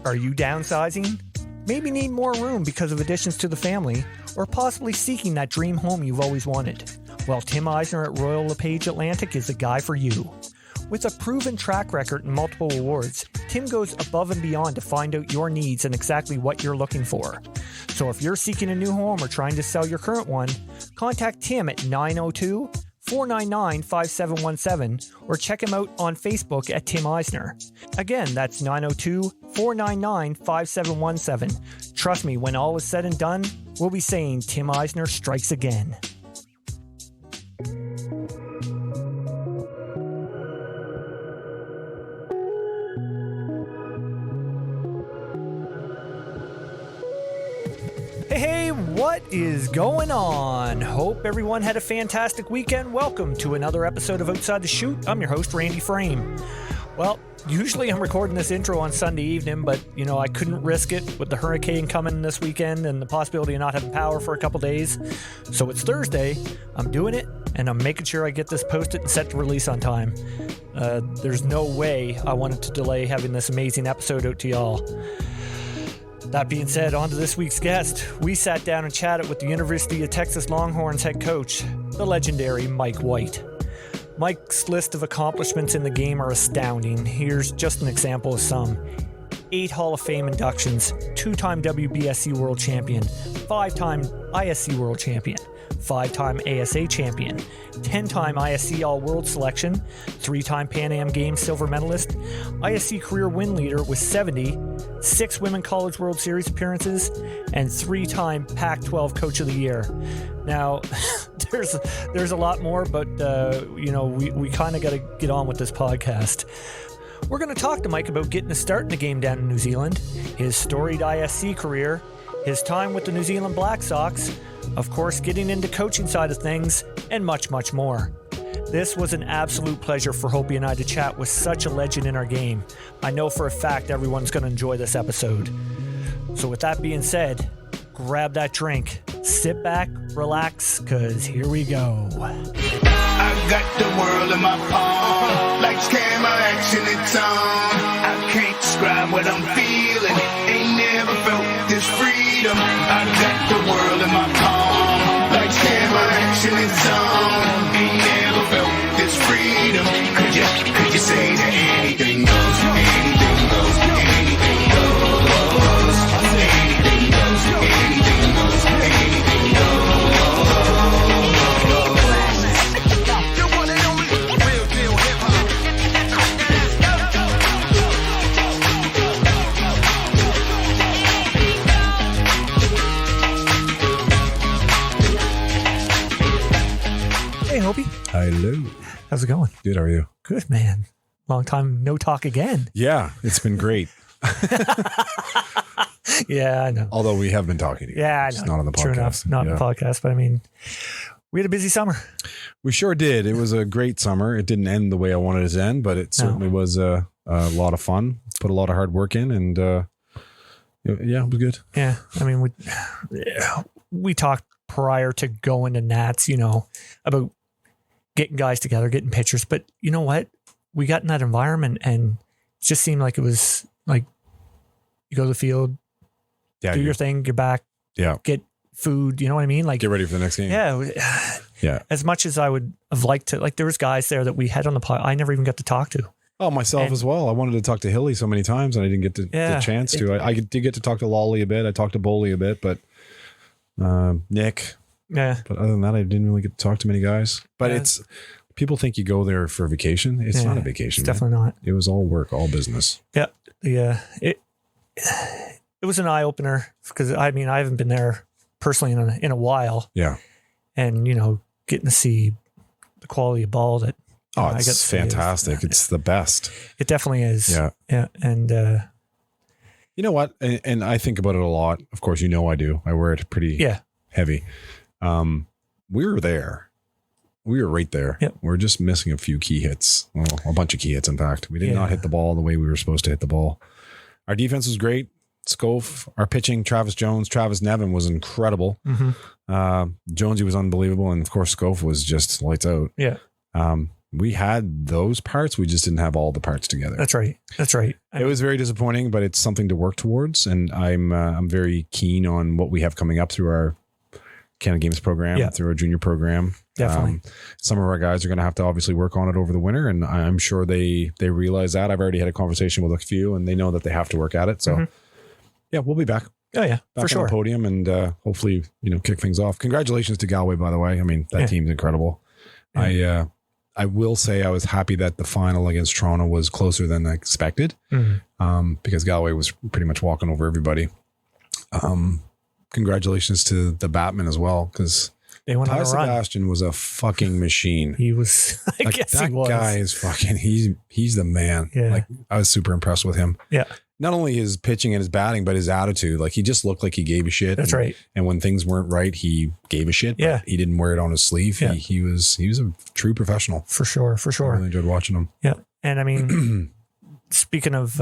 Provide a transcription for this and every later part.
Are you downsizing? Maybe need more room because of additions to the family, or possibly seeking that dream home you've always wanted? Well, Tim Eisner at Royal LePage Atlantic is the guy for you. With a proven track record and multiple awards, Tim goes above and beyond to find out your needs and exactly what you're looking for. So if you're seeking a new home or trying to sell your current one, contact Tim at 902-499-5717 or check him out on Facebook at Tim Eisner. Again, that's 902-499-5717. Trust me, when all is said and done, we'll be saying Tim Eisner strikes again. Hey, what is going on? Hope everyone had a fantastic weekend. Welcome to another episode of Outside the Chute. I'm your host, Randy Frame. Well, usually I'm recording this intro on Sunday evening, but, I couldn't risk it with the hurricane coming this weekend and the possibility of not having power for a couple days. So it's Thursday. I'm doing it, and I'm making sure I get this posted and set to release on time. There's no way I wanted to delay having this amazing episode out to y'all. That being said, on to this week's guest. We sat down and chatted with the University of Texas Longhorns head coach, the legendary Mike White. Mike's list of accomplishments in the game are astounding. Here's just an example of some. 8 Hall of Fame inductions, 2-time WBSC World Champion, 5-time ISC World Champion, 5-time ASA Champion, 10-time ISC All World Selection, 3-time Pan Am Games silver medalist, ISC Career Win Leader with 70, 6 Women College World Series appearances, and 3-time Pac-12 Coach of the Year. Now, there's a lot more, but we kind of got to get on with this podcast. We're going to talk to Mike about getting a start in the game down in New Zealand, his storied ISC career, his time with the New Zealand Black Sox, of course, getting into coaching side of things, and much, much more. This was an absolute pleasure for Hopey and I to chat with such a legend in our game. I know for a fact everyone's going to enjoy this episode. So with that being said, grab that drink, sit back, relax, because here we go. I got the world in my palm, lights, camera, action, it's on. I can't describe what I'm feeling, ain't never felt this freedom. I got the world in my palm, lights, camera, action, it's on. Ain't never felt this freedom. Could you say that anything goes, anything goes, anything goes, anything goes, anything goes, anything goes. Hey, Hopey. Hello. How's it going? Good, how are you? Good, man. Long time no talk again. Yeah, it's been great. Yeah, I know. Although we have been talking to you. Yeah, I know. Just not on the podcast. True enough, not on the podcast, but I mean, we had a busy summer. We sure did. It was a great summer. It didn't end the way I wanted it to end, but it certainly was a lot of fun. Put a lot of hard work in, and it was good. Yeah, I mean, we talked prior to going to Nats, about getting guys together, getting pictures. But you know what? We got in that environment and it just seemed like it was like you go to the field, do your thing, get back, get food. You know what I mean? Like get ready for the next game. Yeah. As much as I would have liked to, like there was guys there that we had on the pod, I never even got to talk to. Oh, myself as well. I wanted to talk to Hilly so many times and I didn't get the chance to. I did get to talk to Lolly a bit. I talked to Boley a bit, but Nick. Yeah. But other than that, I didn't really get to talk to many guys. But it's people think you go there for vacation. It's not a vacation. It's definitely not. It was all work, all business. Yeah. Yeah. It was an eye opener because I mean, I haven't been there personally in a while. Yeah. And, getting to see the quality of ball that it's fantastic. It's the best. It definitely is. Yeah. Yeah. And you know what? And I think about it a lot. Of course, I do. I wear it pretty heavy. We were there. We were right there. Yep. We're just missing a few key hits. Well, a bunch of key hits, in fact. We did not hit the ball the way we were supposed to hit the ball. Our defense was great. Scove, our pitching, Travis Jones, Travis Nevin was incredible. Mm-hmm. Jonesy was unbelievable. And of course, Scove was just lights out. Yeah. we had those parts. We just didn't have all the parts together. That's right. It was very disappointing, but it's something to work towards. And I'm very keen on what we have coming up through our Canada Games program, through our junior program. Definitely. Some of our guys are going to have to obviously work on it over the winter, and I'm sure they realize that. I've already had a conversation with a few, and they know that they have to work at it. So, yeah, we'll be back. Oh yeah, back for sure. on the podium, and hopefully, kick things off. Congratulations to Galway, by the way. I mean, that team's incredible. Yeah. I will say I was happy that the final against Toronto was closer than I expected, because Galway was pretty much walking over everybody. Congratulations to the Batman as well, because Sebastian was a fucking machine. He was. I guess he was. That guy is fucking. He's the man. Yeah. Like, I was super impressed with him. Yeah. Not only his pitching and his batting, but his attitude. Like, he just looked like he gave a shit. That's right. And when things weren't right, he gave a shit. Yeah. But he didn't wear it on his sleeve. Yeah. He was a true professional. For sure. I really enjoyed watching him. Yeah. And I mean, speaking of,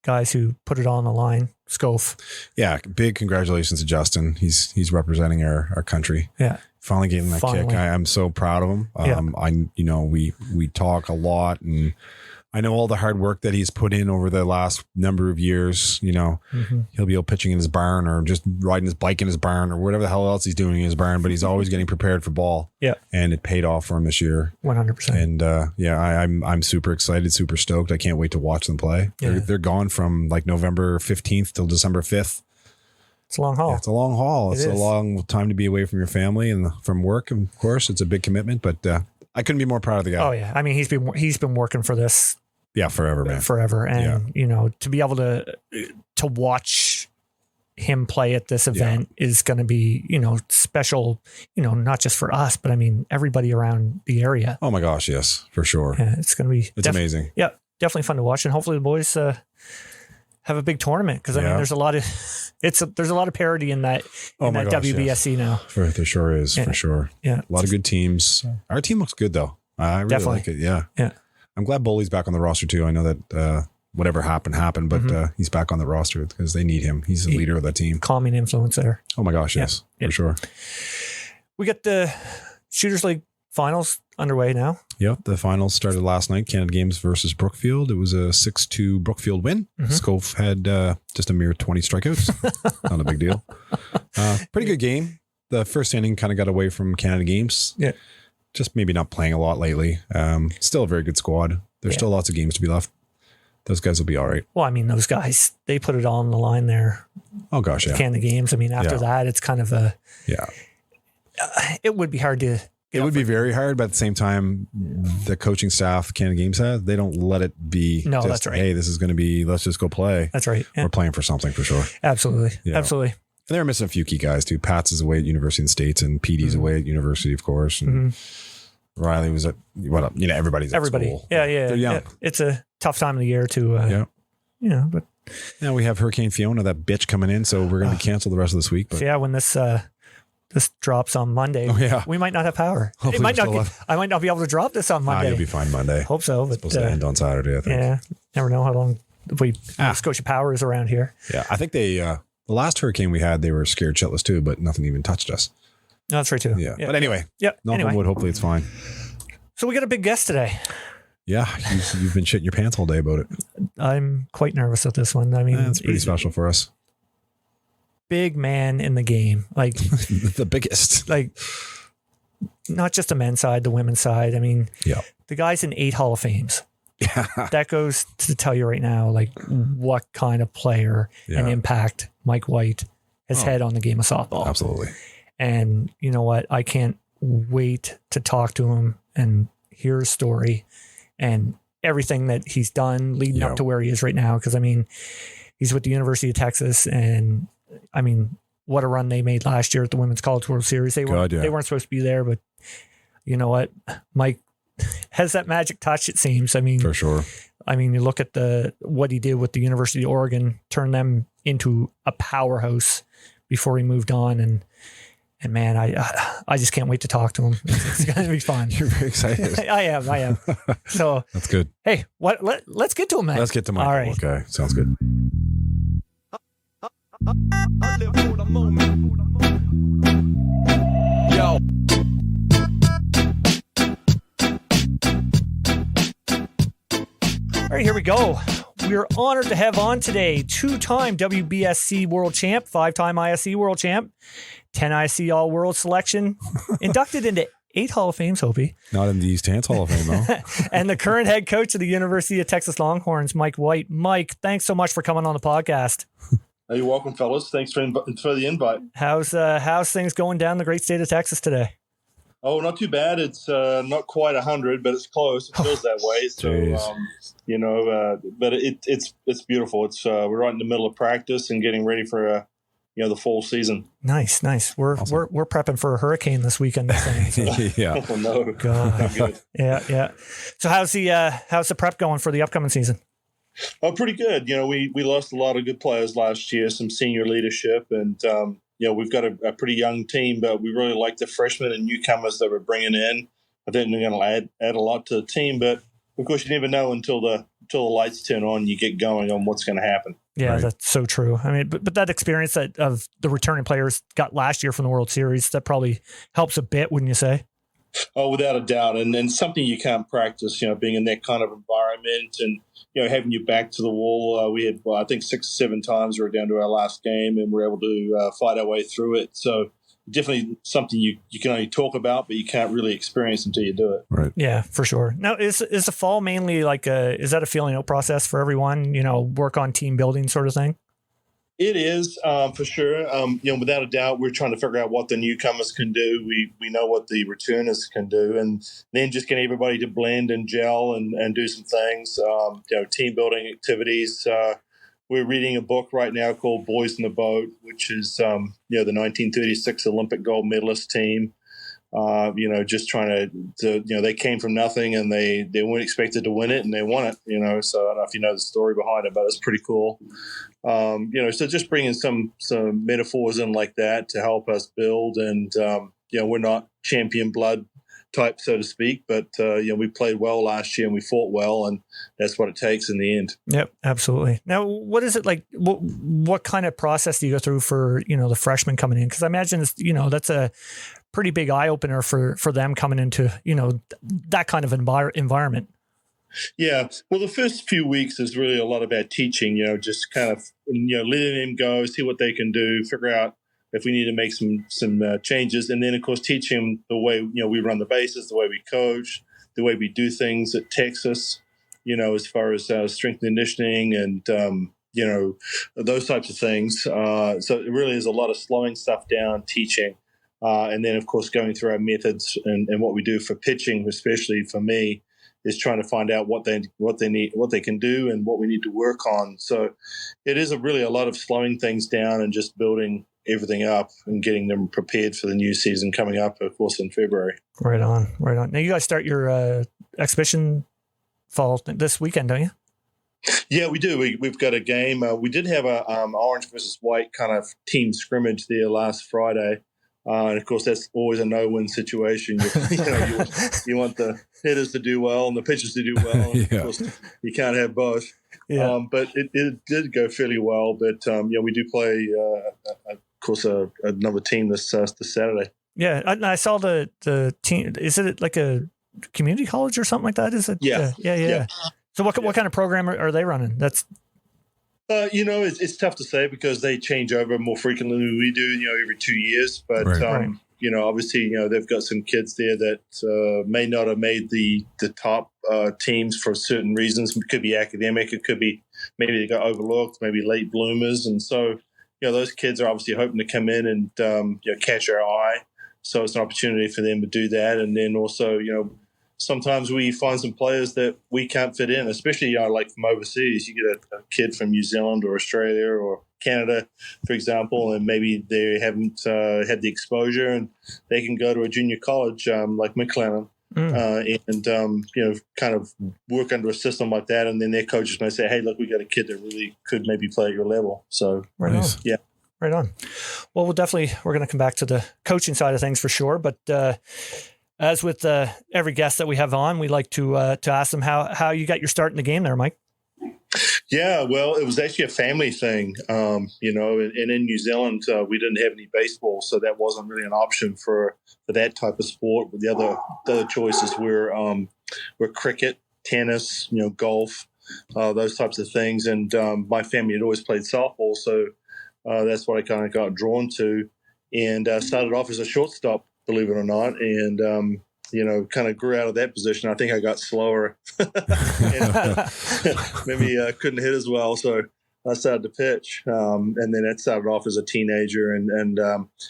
guys who put it all on the line, Scof. Yeah. Big congratulations to Justin. He's representing our country. Yeah. Finally getting that kick. I'm so proud of him. We talk a lot, and I know all the hard work that he's put in over the last number of years. He'll be out pitching in his barn, or just riding his bike in his barn, or whatever the hell else he's doing in his barn, but he's always getting prepared for ball. Yeah. And it paid off for him this year. 100%. And I'm super excited, super stoked. I can't wait to watch them play. Yeah. They're gone from like November 15th till December 5th. It's a long haul. Yeah, it's a long haul. It's a long time to be away from your family and from work. Of course, it's a big commitment, but I couldn't be more proud of the guy. Oh yeah. I mean, he's been working for this. Yeah, forever, man. Forever. And, to be able to watch him play at this event is going to be, special, not just for us, but I mean, everybody around the area. Oh my gosh. Yes, for sure. Yeah, it's going to be. It's amazing. Yeah, definitely fun to watch. And hopefully the boys have a big tournament, because I mean, there's a lot of parity in that, WBSC now. There sure is, for sure. Yeah. A lot of good teams. Our team looks good though. I really like it. Yeah. Yeah. I'm glad Bully's back on the roster too. I know that whatever happened, but he's back on the roster because they need him. He's the leader of that team. Calming influence there. Oh my gosh, yes, for sure. We got the Shooters League finals underway now. Yep, the finals started last night. Canada Games versus Brookfield. It was a 6-2 Brookfield win. Scof had just a mere 20 strikeouts. Not a big deal. Pretty good game. The first inning kind of got away from Canada Games. Yeah. Just maybe not playing a lot lately. Still a very good squad. There's still lots of games to be left. Those guys will be all right. Well, I mean, those guys, they put it all on the line there. Oh gosh, yeah. Canada Games. I mean, after that, it's kind of a. Yeah. It would be hard to. It would be very hard, but at the same time, the coaching staff Canada Games has, they don't let it be. No, just, that's right. Hey, this is going to be. Let's just go play. That's right. Yeah. We're playing for something for sure. Absolutely. Yeah. Absolutely. And they're missing a few key guys too. Pats is away at University of the States, and PD's away at University, of course. And Riley was at everybody's at school. Yeah. They're young. It's a tough time of the year to. But now we have Hurricane Fiona, that bitch, coming in, so we're going to be canceled the rest of this week. But when this drops on Monday, we might not have power. I might not be able to drop this on Monday. You'll be fine Monday. Hope so. But it's supposed to end on Saturday, I think. Yeah, never know how long Scotia Power is around here. Yeah, I think they the last hurricane we had, they were scared shitless too, but nothing even touched us. No, that's right too. Yeah. But anyway, knock on wood, hopefully it's fine. So we got a big guest today. Yeah, you've been shitting your pants all day about it. I'm quite nervous at this one. I mean, it's pretty special for us. Big man in the game, like the biggest, like not just the men's side, the women's side. I mean, the guy's in 8 Hall of Fames. Yeah, that goes to tell you right now, like what kind of player and impact Mike White has had on the game of softball. Absolutely. And you know what? I can't wait to talk to him and hear his story and everything that he's done leading up to where he is right now. Because I mean, he's with the University of Texas, and I mean, what a run they made last year at the Women's College World Series. They weren't supposed to be there, but you know what? Mike has that magic touch, it seems. I mean, for sure. I mean, you look at what he did with the University of Oregon, turned them into a powerhouse before he moved on, and man, I just can't wait to talk to him. It's going to be fun. You're very excited. I am. So that's good. Hey, let's get to him, man. Let's get to Mike. All right. Okay, sounds good. I live for the moment. Yo. All right, here we go. We're honored to have on today two-time WBSC World Champ, five-time ISC World Champ, 10 ISC All World Selection, inducted into 8 Hall of Fames, Hopey. Not in the East Hants Hall of Fame, though. And the current head coach of the University of Texas Longhorns, Mike White. Mike, thanks so much for coming on the podcast. You're welcome, fellas. Thanks for the invite. How's things going down the great state of Texas today? Oh, not too bad. It's not quite 100, but it's close. It feels that way. So, but it's beautiful. It's we're right in the middle of practice and getting ready for the fall season. Nice. We're prepping for a hurricane this weekend. So. Yeah. Oh no. God. Good. Yeah. So how's the prep going for the upcoming season? Oh, pretty good. We lost a lot of good players last year, some senior leadership, and we've got a pretty young team, but we really like the freshmen and newcomers that we're bringing in. I think they're going to add a lot to the team, but of course you never know until the lights turn on, you get going on what's going to happen. Yeah, right. That's so true. I mean, but that experience of the returning players got last year from the World Series, that probably helps a bit, wouldn't you say? Oh, without a doubt. And something you can't practice, being in that kind of environment and, having your back to the wall. We had, I think 6 or 7 times we were down to our last game and we were able to fight our way through it. So definitely something you can only talk about, but you can't really experience until you do it. Right. Yeah, for sure. Now, is the fall mainly is that a feeling out process for everyone, work on team building sort of thing? It is, for sure. Without a doubt, we're trying to figure out what the newcomers can do. We know what the returners can do, and then just getting everybody to blend and gel and do some things, team building activities. We're reading a book right now called Boys in the Boat, which is, the 1936 Olympic gold medalist team. Just trying to they came from nothing and they weren't expected to win it and they won it, so I don't know if you know the story behind it, but it's pretty cool. So just bringing some metaphors in like that to help us build and, we're not champion blood type, so to speak, but, we played well last year and we fought well and that's what it takes in the end. Yep, absolutely. Now, what is it like? What kind of process do you go through for, the freshmen coming in? Because I imagine it's, that's a pretty big eye opener for them coming into, that kind of environment. Yeah. Well, the first few weeks is really a lot about teaching, just kind of, letting them go, see what they can do, figure out if we need to make some changes. And then, of course, teach them the way, we run the bases, the way we coach, the way we do things at Texas, as far as strength and conditioning and, those types of things. So it really is a lot of slowing stuff down, teaching. And then, of course, going through our methods and what we do for pitching, especially for me, is trying to find out what they need, what they can do, and what we need to work on. So it is really a lot of slowing things down and just building everything up and getting them prepared for the new season coming up, of course, in February. Right on. Now you guys start your exhibition fall this weekend, don't you? Yeah, we do. We've got a game. We did have a orange versus white kind of team scrimmage there last Friday. And of course, that's always a no-win situation. You want the hitters to do well and the pitchers to do well. Yeah. Of course, you can't have both. Yeah. But it did go fairly well. But we do play, of course, another team this Saturday. Yeah, I saw the team. Is it like a community college or something like that? Is it? Yeah. So what kind of program are they running? That's. It's tough to say because they change over more frequently than we do, every 2 years. But, right. Obviously, they've got some kids there that may not have made the top teams for certain reasons. It could be academic. It could be maybe they got overlooked, maybe late bloomers. And so, those kids are obviously hoping to come in and, catch our eye. So it's an opportunity for them to do that. And then also, sometimes we find some players that we can't fit in, especially like from overseas. You get a kid from New Zealand or Australia or Canada, for example, and maybe they haven't had the exposure, and they can go to a junior college like McLennan and kind of work under a system like that. And then their coaches may say, "Hey, look, we got a kid that really could maybe play at your level." So nice. Yeah. Right on. Well, we're going to come back to the coaching side of things for sure, but. As with every guest that we have on, we like to ask them how you got your start in the game there, Mike. Yeah, well, it was actually a family thing, and in New Zealand, we didn't have any baseball, so that wasn't really an option for that type of sport. The other choices were cricket, tennis, golf. those types of things. And my family had always played softball, so that's what I kind of got drawn to, and started off as a shortstop, believe it or not, and kind of grew out of that position. I think I got slower, and maybe couldn't hit as well, so I started to pitch, and then it started off as a teenager, and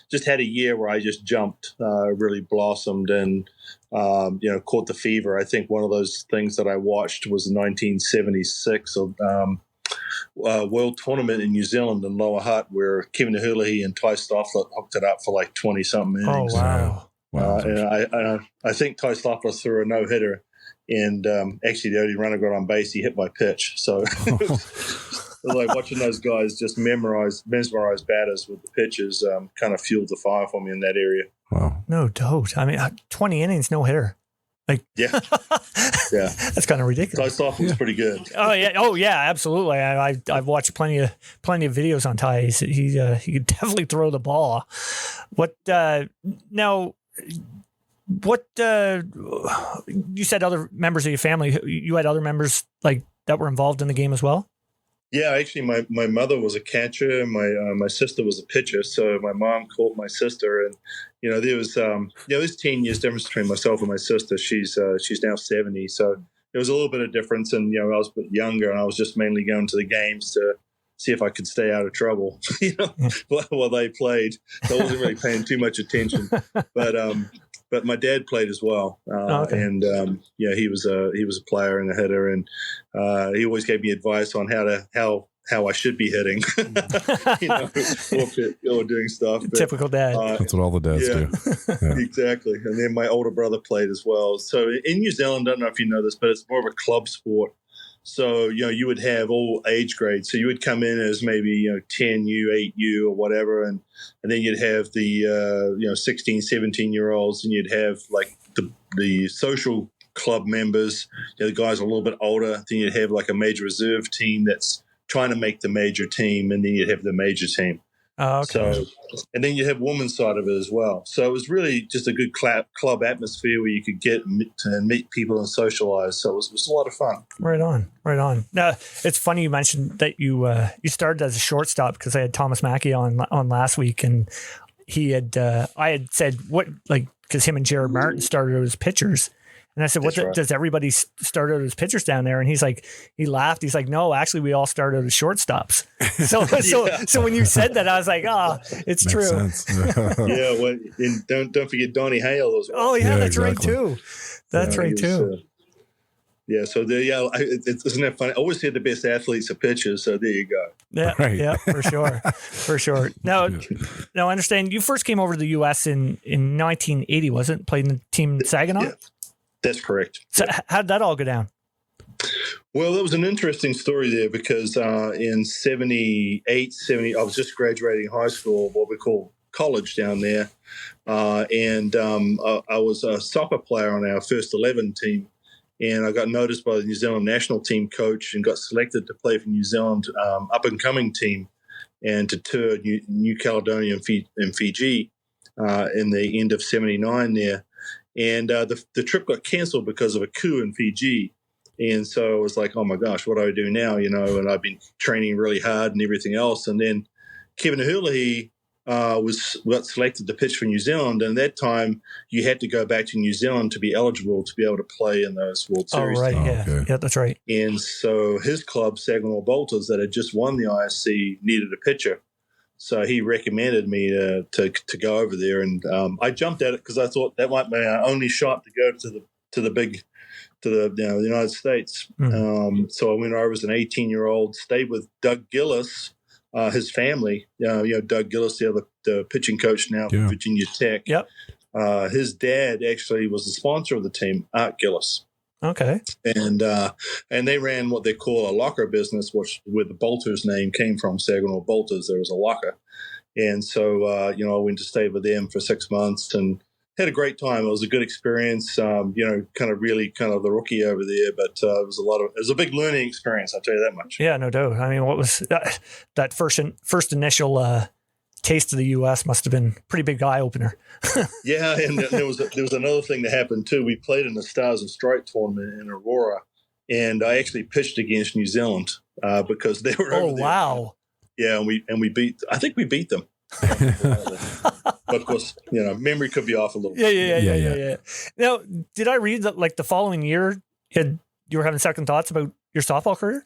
just had a year where I just jumped, really blossomed, and caught the fever. I think one of those things that I watched was the 1976 World Tournament in New Zealand in Lower Hutt, where Kevin Hulahi and Ty Stoffler hooked it up for like 20-something innings. Oh, wow. And I think Ty Stoffler threw a no-hitter, and actually the only runner got on base, he hit my pitch. So it was like watching those guys just mesmerize batters with the pitches kind of fueled the fire for me in that area. Wow. No doubt. I mean, 20 innings, no-hitter. Yeah, that's kind of ridiculous. Ty Stoffler was pretty good. Oh yeah, absolutely. I've watched plenty of videos on Ty. He could definitely throw the ball. Now? What you said other members of your family, you had other members like that were involved in the game as well? Yeah, actually my mother was a catcher, and my sister was a pitcher, so my mom caught my sister, and there was there's 10 years difference between myself and my sister. She's now 70, so there was a little bit of difference, and I was a bit younger, and I was just mainly going to the games to see if I could stay out of trouble, while they played. So I wasn't really paying too much attention. But my dad played as well, and he was a player and a hitter, and he always gave me advice on how I should be hitting, or doing stuff. But, typical dad. That's what all the dads do. Yeah. Exactly. And then my older brother played as well. So in New Zealand, I don't know if you know this, but it's more of a club sport. So, you would have all age grades. So you would come in as maybe, 10U, 8U or whatever. And then you'd have the, 16, 17-year-olds, and you'd have like the social club members, the guys a little bit older. Then you'd have like a major reserve team that's trying to make the major team. And then you'd have the major team. Oh, okay. So, and then you have women's side of it as well. So it was really just a good club atmosphere where you could get and meet people and socialize. So it was a lot of fun. Right on. Now, it's funny you mentioned that you started as a shortstop, because I had Thomas Mackey on last week, and he had I had said because him and Jared Martin started as pitchers. And I said, does everybody start out as pitchers down there? And he's like, he laughed. He's like, no, actually, we all started as shortstops. So when you said that, I was like, it's Makes true. Sense. Yeah. Well, and don't forget Donnie Hale as well. Oh yeah, that's exactly. right too. That's right too. So isn't that funny? I always say the best athletes are pitchers. So there you go. Yeah, right. Yeah, for sure. Now, I understand you first came over to the U.S. in 1980, wasn't it? Played in the team in Saginaw? Yeah. That's correct. So how did that all go down? Well, that was an interesting story there, because in 78, 70, I was just graduating high school, what we call college down there. And I was a soccer player on our first 11 team. And I got noticed by the New Zealand national team coach and got selected to play for New Zealand up-and-coming team and to tour New Caledonia and Fiji in the end of 79 there. And the trip got canceled because of a coup in Fiji. And so I was like, oh, my gosh, what do I do now? And I've been training really hard and everything else. And then Kevin Hulahi got selected to pitch for New Zealand. And at that time, you had to go back to New Zealand to be eligible to be able to play in those World Series. Oh, right. teams. Yeah. Yeah, that's right. And so his club, Saginaw Bolters, that had just won the ISC, needed a pitcher. So he recommended me to go over there, and I jumped at it because I thought that might be my only shot to go to the United States. So I went over as an 18-year-old, stayed with Doug Gillis, his family. Doug Gillis, the pitching coach now for Virginia Tech. Yep. His dad actually was the sponsor of the team, Art Gillis. Okay. And they ran what they call a locker business, where the Bolters name came from, Saginaw Bolters. There was a locker. And so, I went to stay with them for 6 months and had a great time. It was a good experience, kind of the rookie over there, but it was a big learning experience. I'll tell you that much. Yeah, no doubt. I mean, what was that first initial taste of the U.S. must have been a pretty big eye opener. Yeah, and there was another thing that happened too. We played in the Stars and Stripes tournament in Aurora, and I actually pitched against New Zealand because they were over there. Wow. Yeah, and we beat. I think we beat them. But of course, memory could be off a little. Yeah. Now, did I read that like the following year you were having second thoughts about your softball career?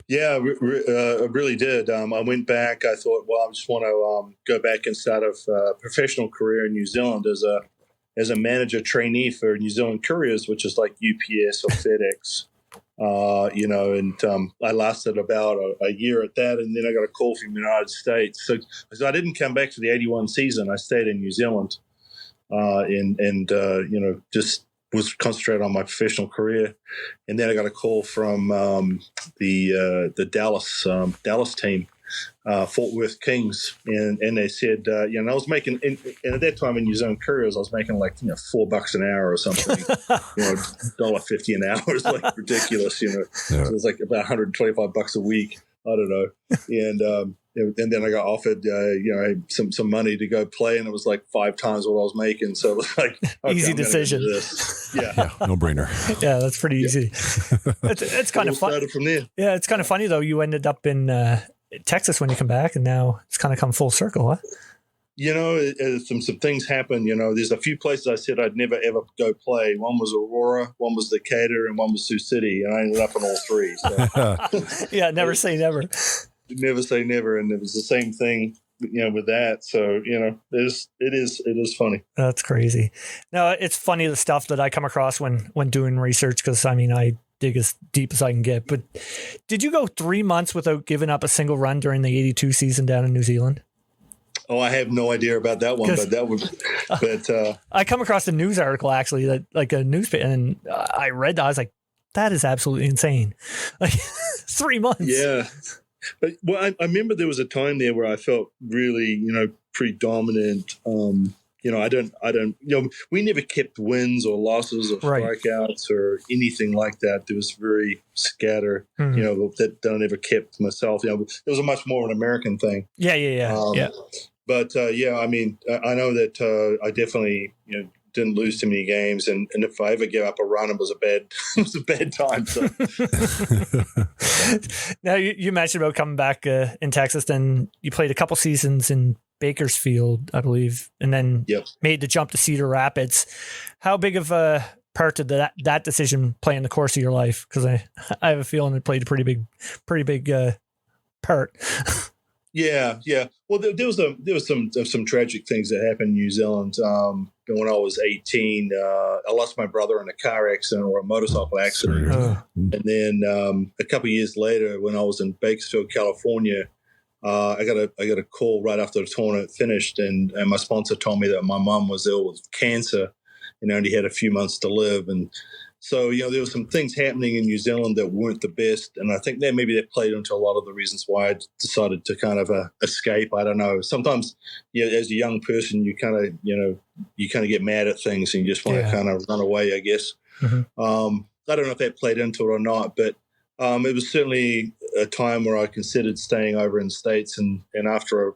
Yeah, I really did. I went back. I thought, well, I just want to go back and start a professional career in New Zealand as a manager trainee for New Zealand Couriers, which is like UPS or FedEx. I lasted about a year at that, and then I got a call from the United States. So I didn't come back for the 81 season. I stayed in New Zealand, just was concentrated on my professional career. And then I got a call from the Dallas team, Fort Worth Kings, and they said, I was making, and at that time in New Zealand Couriers, I was making like $4 an hour or something, $1.50 an hour. It's like ridiculous, So it was like about $125 a week. I don't know, and then I got offered, some money to go play, and it was like 5 times what I was making. So it was like easy decision. Yeah, no brainer. Yeah, that's pretty easy. It's kind of fun. From there. Yeah, it's kind of funny though. You ended up in Texas when you come back, and now it's kind of come full circle, huh? Some things happen. There's a few places I said I'd never ever go play. One was Aurora, one was Decatur, and one was Sioux City, and I ended up in all 3. So. Yeah, never say never. Never say never, and it was the same thing, with that. So it is funny. That's crazy. No, it's funny the stuff that I come across when doing research, because I dig as deep as I can get. But did you go 3 months without giving up a single run during the 82 season down in New Zealand? Oh, I have no idea about that one, but I come across a news article actually that like a newspaper, and I read that. I was like, that is absolutely insane. Like 3 months. Yeah. But, I remember there was a time there where I felt really, pretty dominant. I don't, we never kept wins or losses or strikeouts or anything like that. There was very scatter, that I never kept myself. It was a much more an American thing. Yeah. But I know that I definitely, didn't lose too many games, and if I ever gave up a run, it was a bad time. So. Now you mentioned about coming back in Texas, then you played a couple seasons in Bakersfield, I believe, and then made the jump to Cedar Rapids. How big of a part did that decision play in the course of your life? Because I have a feeling it played a pretty big part. Yeah. Well, there was some tragic things that happened in New Zealand. When I was 18, I lost my brother in a car accident or a motorcycle accident, and then a couple of years later, when I was in Bakersfield, California, I got a call right after the tournament finished, and my sponsor told me that my mom was ill with cancer and only had a few months to live, and so, there were some things happening in New Zealand that weren't the best. And I think maybe that played into a lot of the reasons why I decided to kind of escape. I don't know. Sometimes, as a young person, you kind of get mad at things and you just want to kind of run away, I guess. Mm-hmm. I don't know if that played into it or not, but it was certainly a time where I considered staying over in the States. And after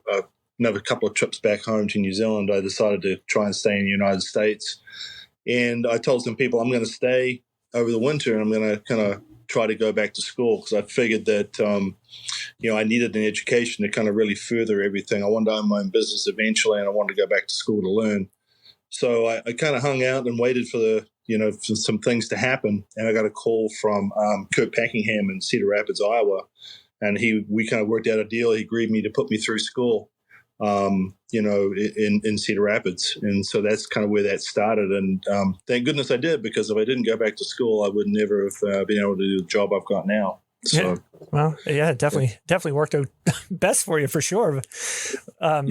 another couple of trips back home to New Zealand, I decided to try and stay in the United States. And I told some people I'm going to stay over the winter, and I'm going to kind of try to go back to school, because I figured that, I needed an education to kind of really further everything. I wanted to own my own business eventually, and I wanted to go back to school to learn. So I kind of hung out and waited for for some things to happen. And I got a call from Kurt Packingham in Cedar Rapids, Iowa. And we kind of worked out a deal. He agreed me to put me through school. In Cedar Rapids. And so that's kind of where that started. And thank goodness I did, because if I didn't go back to school, I would never have been able to do the job I've got now. So, definitely worked out best for you for sure. And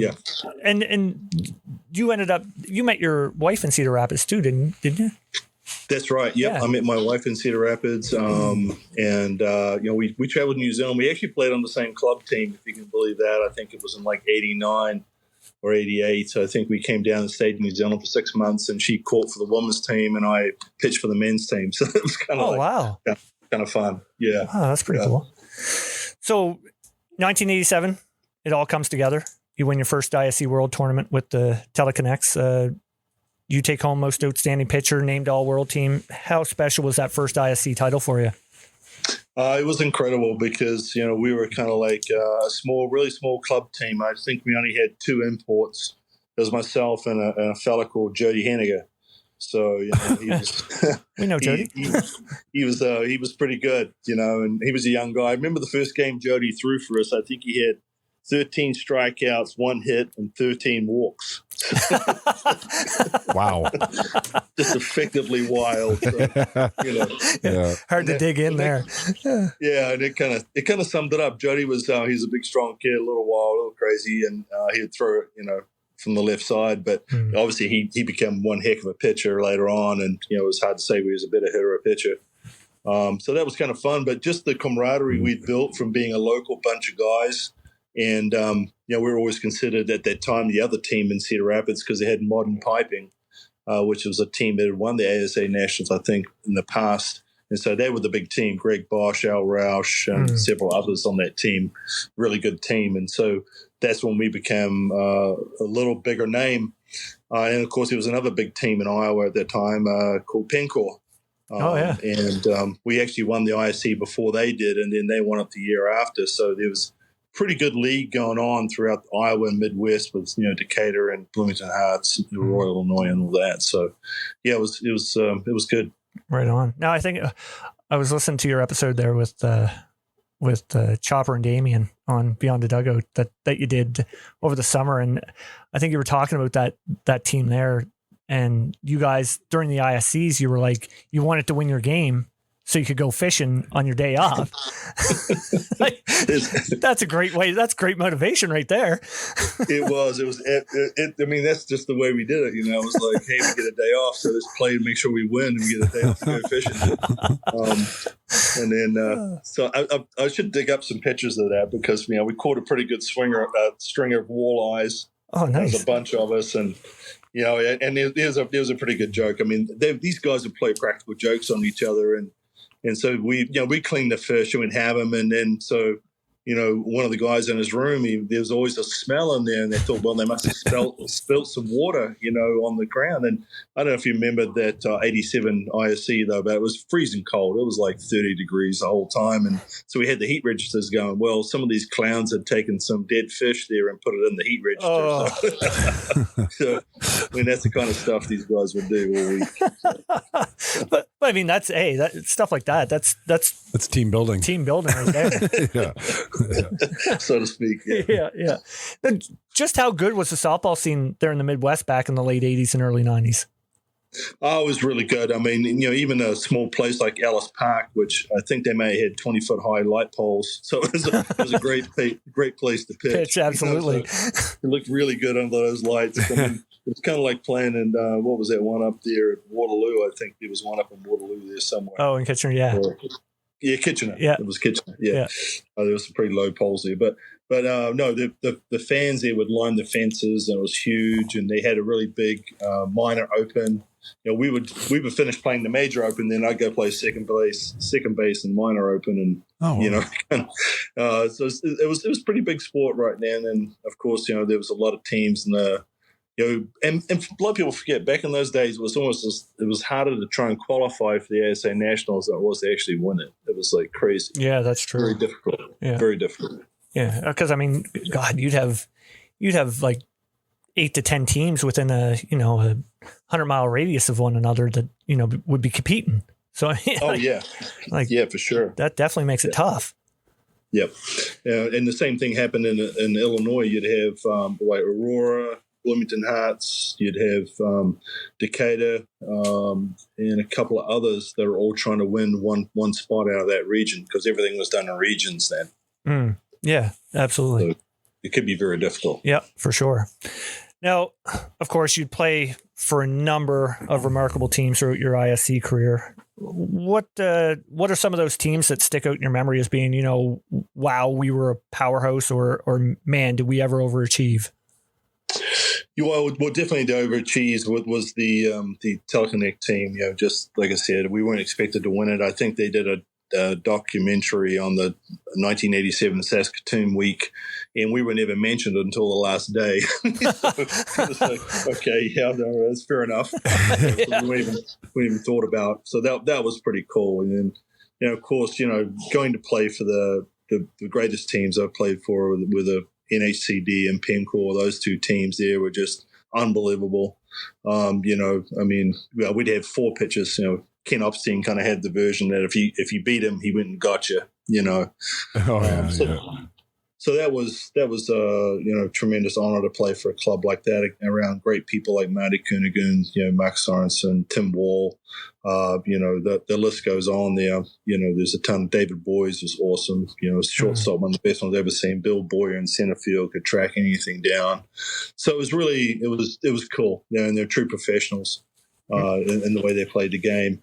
you met your wife in Cedar Rapids too, didn't you? That's right. Yep. Yeah. I met my wife in Cedar Rapids. We traveled to New Zealand. We actually played on the same club team, if you can believe that. I think it was in like 89 or 88. So I think we came down and stayed in New Zealand for 6 months, and she caught for the women's team and I pitched for the men's team. So it was kind of kind of fun. Yeah. Oh, that's pretty cool. So 1987, it all comes together. You win your first ISC World Tournament with the Teleconnects. you take home most outstanding pitcher, named all world team. How special was that first ISC title for you? It was incredible because, we were kind of like a really small club team. I think we only had 2 imports. It was myself and a fella called Jody Henniger. So, he was, we know Jody. he was pretty good, and he was a young guy. I remember the first game Jody threw for us. I think he had 13 strikeouts, 1 hit, and 13 walks. Wow. Just effectively wild. So, Hard to dig in there. Yeah, and it kind of summed it up. Jody was he's a big, strong kid, a little wild, a little crazy, and he'd throw it, from the left side. But obviously he became one heck of a pitcher later on, and it was hard to say he was a better hitter or pitcher. So that was kind of fun. But just the camaraderie we'd built from being a local bunch of guys. And, we were always considered at that time the other team in Cedar Rapids because they had Modern Piping, which was a team that had won the ASA Nationals, I think, in the past. And so they were the big team, Greg Bosch, Al Roush, and several others on that team, really good team. And so that's when we became a little bigger name. And, of course, there was another big team in Iowa at that time called Pencor. And we actually won the ISC before they did, and then they won it the year after. So there was pretty good league going on throughout Iowa and Midwest with Decatur and Bloomington Heights, Royal Illinois, and all that. So yeah, it was good. Right on. Now I think I was listening to your episode there with Chopper and Damien on Beyond the Dugout that you did over the summer, and I think you were talking about that team there, and you guys during the ISCs you were like you wanted to win your game so you could go fishing on your day off. That's a great way. That's great motivation right there. It was. I mean, that's just the way we did it. It was like, hey, we get a day off, so let's play and make sure we win and we get a day off to go fishing. And then, so I should dig up some pictures of that because, we caught a pretty good string of walleyes. Oh, nice. There's a bunch of us, and and there's a pretty good joke. I mean, these guys would play practical jokes on each other, and so we clean the fish and we'd have them. And then, so, one of the guys in his room, there was always a smell in there, and they thought, well, they must have spilt some water, on the ground. And I don't know if you remember that 87 ISC though, but it was freezing cold. It was like 30 degrees the whole time. And so we had the heat registers going, well, some of these clowns had taken some dead fish there and put it in the heat register. Oh. So, I mean, that's the kind of stuff these guys would do all week. So. But I mean, that's stuff like that. That's team building. Team building right there. Yeah. So to speak. Yeah. Just how good was the softball scene there in the Midwest back in the late 80s and early 90s? Oh, it was really good. I mean, even a small place like Ellis Park, which I think they may have had 20-foot high light poles. So it was a great place to pitch. Absolutely. So it looked really good under those lights. I mean, it was kind of like playing in, what was that one up there at Waterloo? I think there was one up in Waterloo there somewhere. Oh, in Kitchener, yeah. Kitchener. Yeah. It was Kitchener. Yeah. There was some pretty low poles there. But no, the fans there would line the fences, and it was huge, and they had a really big minor open. We would finish playing the major open, then I'd go play second base and minor open, and so it was pretty big sport right then. And of course, there was a lot of teams in the and a lot of people forget back in those days it was harder to try and qualify for the ASA Nationals than it was to actually win it. It was like crazy. Yeah, that's true. Very difficult. Yeah. Very difficult. Yeah, because I mean, God, you'd have like 8 to 10 teams within a 100-mile radius of one another that would be competing. So yeah, for sure. That definitely makes it tough. Yep, and the same thing happened in Illinois. You'd have like Aurora, Bloomington Heights, you'd have Decatur, and a couple of others that are all trying to win one spot out of that region because everything was done in regions then. Yeah, absolutely. So it could be very difficult. Yeah, for sure. Now, of course, you'd play for a number of remarkable teams throughout your ISC career. What are some of those teams that stick out in your memory as being, wow, we were a powerhouse, or man, did we ever overachieve? Well, definitely the overachieve was the Teleconnect team. Just like I said, we weren't expected to win it. I think they did documentary on the 1987 Saskatoon week, and we were never mentioned until the last day. So, okay, yeah, no, that's fair enough. we even thought about. So that was pretty cool. And then, of course, going to play for the greatest teams I've played for with a NHCD and Pencor, those two teams there were just unbelievable. We'd have 4 pitchers. Ken Opstein kind of had the version that if you beat him, he went and got you. So that was tremendous honor to play for a club like that around great people like Marty Kunigan, Mark Sorensen, Tim Wall. The list goes on there. There's a ton. David Boys was awesome. Shortstop, one of the best ones I've ever seen. Bill Boyer in center field could track anything down. So it was cool. And they're true professionals in the way they played the game.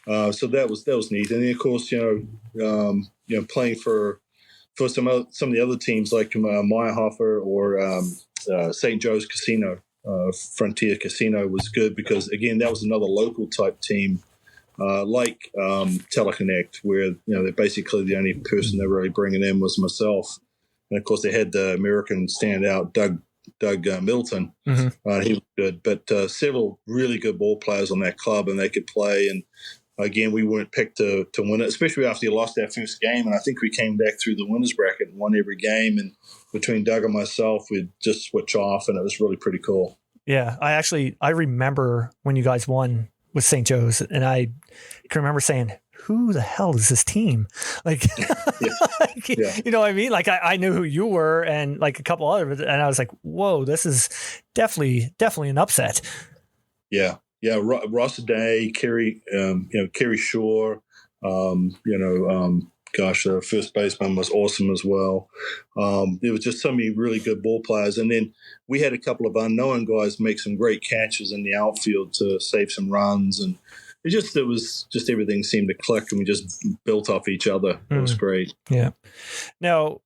So that was neat. And then of course, playing for some of the other teams like Meyerhofer or St. Joe's Casino, Frontier Casino was good because, again, that was another local type team like Teleconnect, where they're basically the only person they were really bringing in was myself. And, of course, they had the American standout, Doug Middleton. He was good. But several really good ball players on that club, and they could play. And again, we weren't picked to win it, especially after you lost our first game. And I think we came back through the winners bracket and won every game. And between Doug and myself, we'd just switch off, and it was really pretty cool. Yeah, I remember when you guys won with St. Joe's, and I can remember saying, who the hell is this team? Like, you know what I mean? Like, I knew who you were and like a couple others, and I was like, whoa, this is definitely an upset. Yeah. Yeah, Ross Day, Kerry Shore, the first baseman was awesome as well. There was just so many really good ball players. And then we had a couple of unknown guys make some great catches in the outfield to save some runs. And it was just everything seemed to click, and we just built off each other. It was great. Yeah. Now,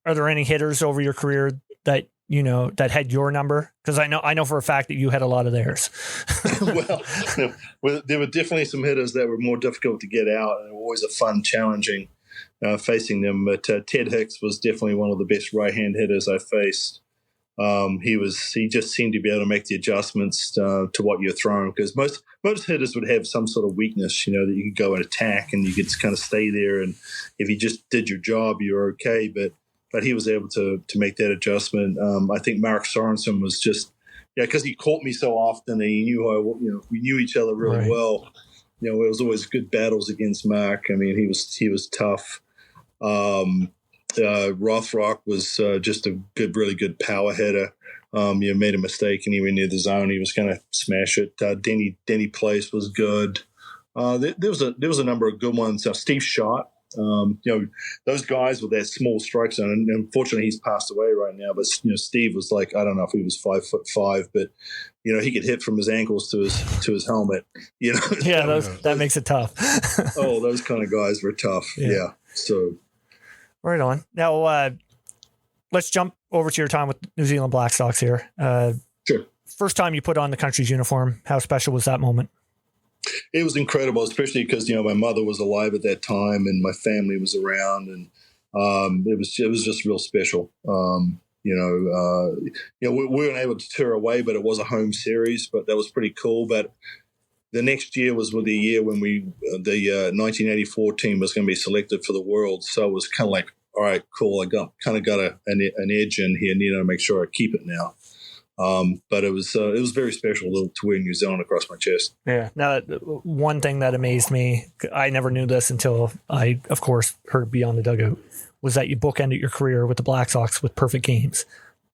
are there any hitters over your career that that had your number? Because I know for a fact that you had a lot of theirs. well, there were definitely some hitters that were more difficult to get out, and always a fun, challenging facing them. But Ted Hicks was definitely one of the best right-hand hitters I faced. He just seemed to be able to make the adjustments to what you're throwing, because most hitters would have some sort of weakness, that you could go and attack and you could kind of stay there, and if you just did your job, you were okay. But he was able to make that adjustment. I think Mark Sorensen was just, because he caught me so often, and he knew we knew each other really well. It was always good battles against Mark. I mean, he was tough. Rothrock was just a really good power hitter. Made a mistake and he went near the zone, he was going to smash it. Denny Place was good. There was a number of good ones. Steve Schott. Those guys with that small strike zone, and unfortunately he's passed away right now, but Steve was like, I don't know if he was 5'5", but he could hit from his ankles to his helmet. That makes it tough. Oh, those kind of guys were tough. Yeah. So right on. Now let's jump over to your time with New Zealand Black Sox here. Sure. First time you put on the country's uniform, how special was that moment? It was incredible, especially because my mother was alive at that time and my family was around, and it was just real special. We weren't able to tour away, but it was a home series, but that was pretty cool. But the next year was the year when the 1984 team was going to be selected for the World, so it was kind of like, all right, cool. I got an edge in here, and to make sure I keep it now. But it was very special to wear New Zealand across my chest. Yeah. Now, one thing that amazed me, I never knew this until I, of course, heard Beyond the Dugout, was that you bookended your career with the Black Sox with perfect games.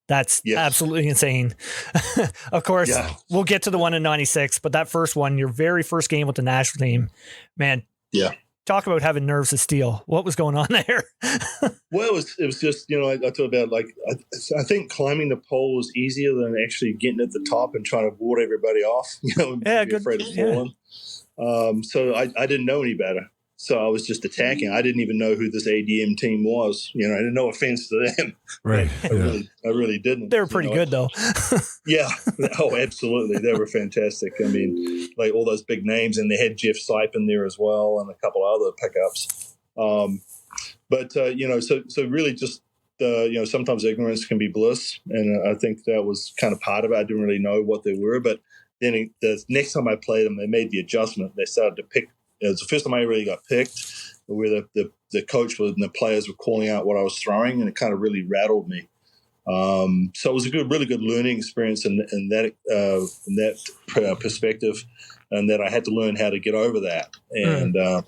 That's absolutely insane. Of course, we'll get to the one in 96, but that first one, your very first game with the national team, man. Yeah. Talk about having nerves of steel. What was going on there? Well, it was just, I talked about, like, I think climbing the pole was easier than actually getting at the top and trying to ward everybody off, and be afraid of falling. So I didn't know any better. So I was just attacking. I didn't even know who this ADM team was. I didn't know, offense to them. Right. I really didn't. They were pretty good, though. Yeah. Oh, absolutely. They were fantastic. I mean, like all those big names, and they had Jeff Sipe in there as well, and a couple other pickups. So really just, sometimes ignorance can be bliss. And I think that was kind of part of it. I didn't really know what they were, but then the next time I played them, they made the adjustment. They started to pick. It was the first time I really got picked, where the coach and the players were calling out what I was throwing, and it kind of really rattled me. So it was a really good learning experience in that perspective, and that I had to learn how to get over that. And of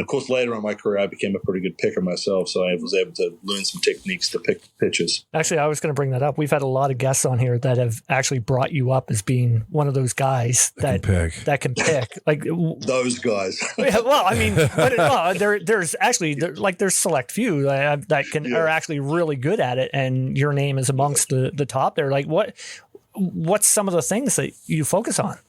course, later in my career, I became a pretty good picker myself, so I was able to learn some techniques to pick pitches. Actually, I was going to bring that up. We've had a lot of guests on here that have actually brought you up as being one of those guys that can pick. Like those guys. Yeah, well, I mean, there's select few that are actually really good at it, and your name is amongst the top there. Like what's some of the things that you focus on?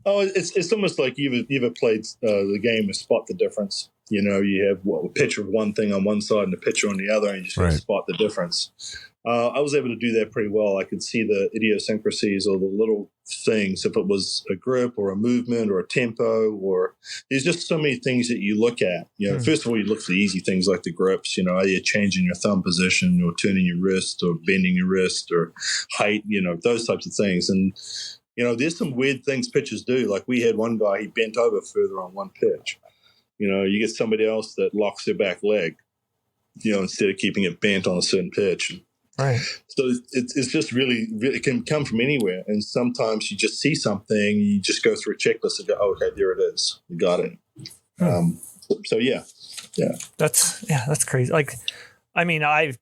Oh, it's almost like you ever played the game of spot the difference. You have a picture of one thing on one side and a picture on the other, and you just got to spot the difference. I was able to do that pretty well. I could see the idiosyncrasies or the little things, if it was a grip or a movement or a tempo, or there's just so many things that you look at. First of all, you look for the easy things like the grips. Are you changing your thumb position or turning your wrist or bending your wrist or height? Those types of things. And there's some weird things pitchers do. Like we had one guy, he bent over further on one pitch. You get somebody else that locks their back leg, instead of keeping it bent on a certain pitch. Right. So it's just really, it can come from anywhere. And sometimes you just see something, you just go through a checklist and go, oh, okay, there it is. You got it. Yeah. That's crazy. Like, I mean, Hopey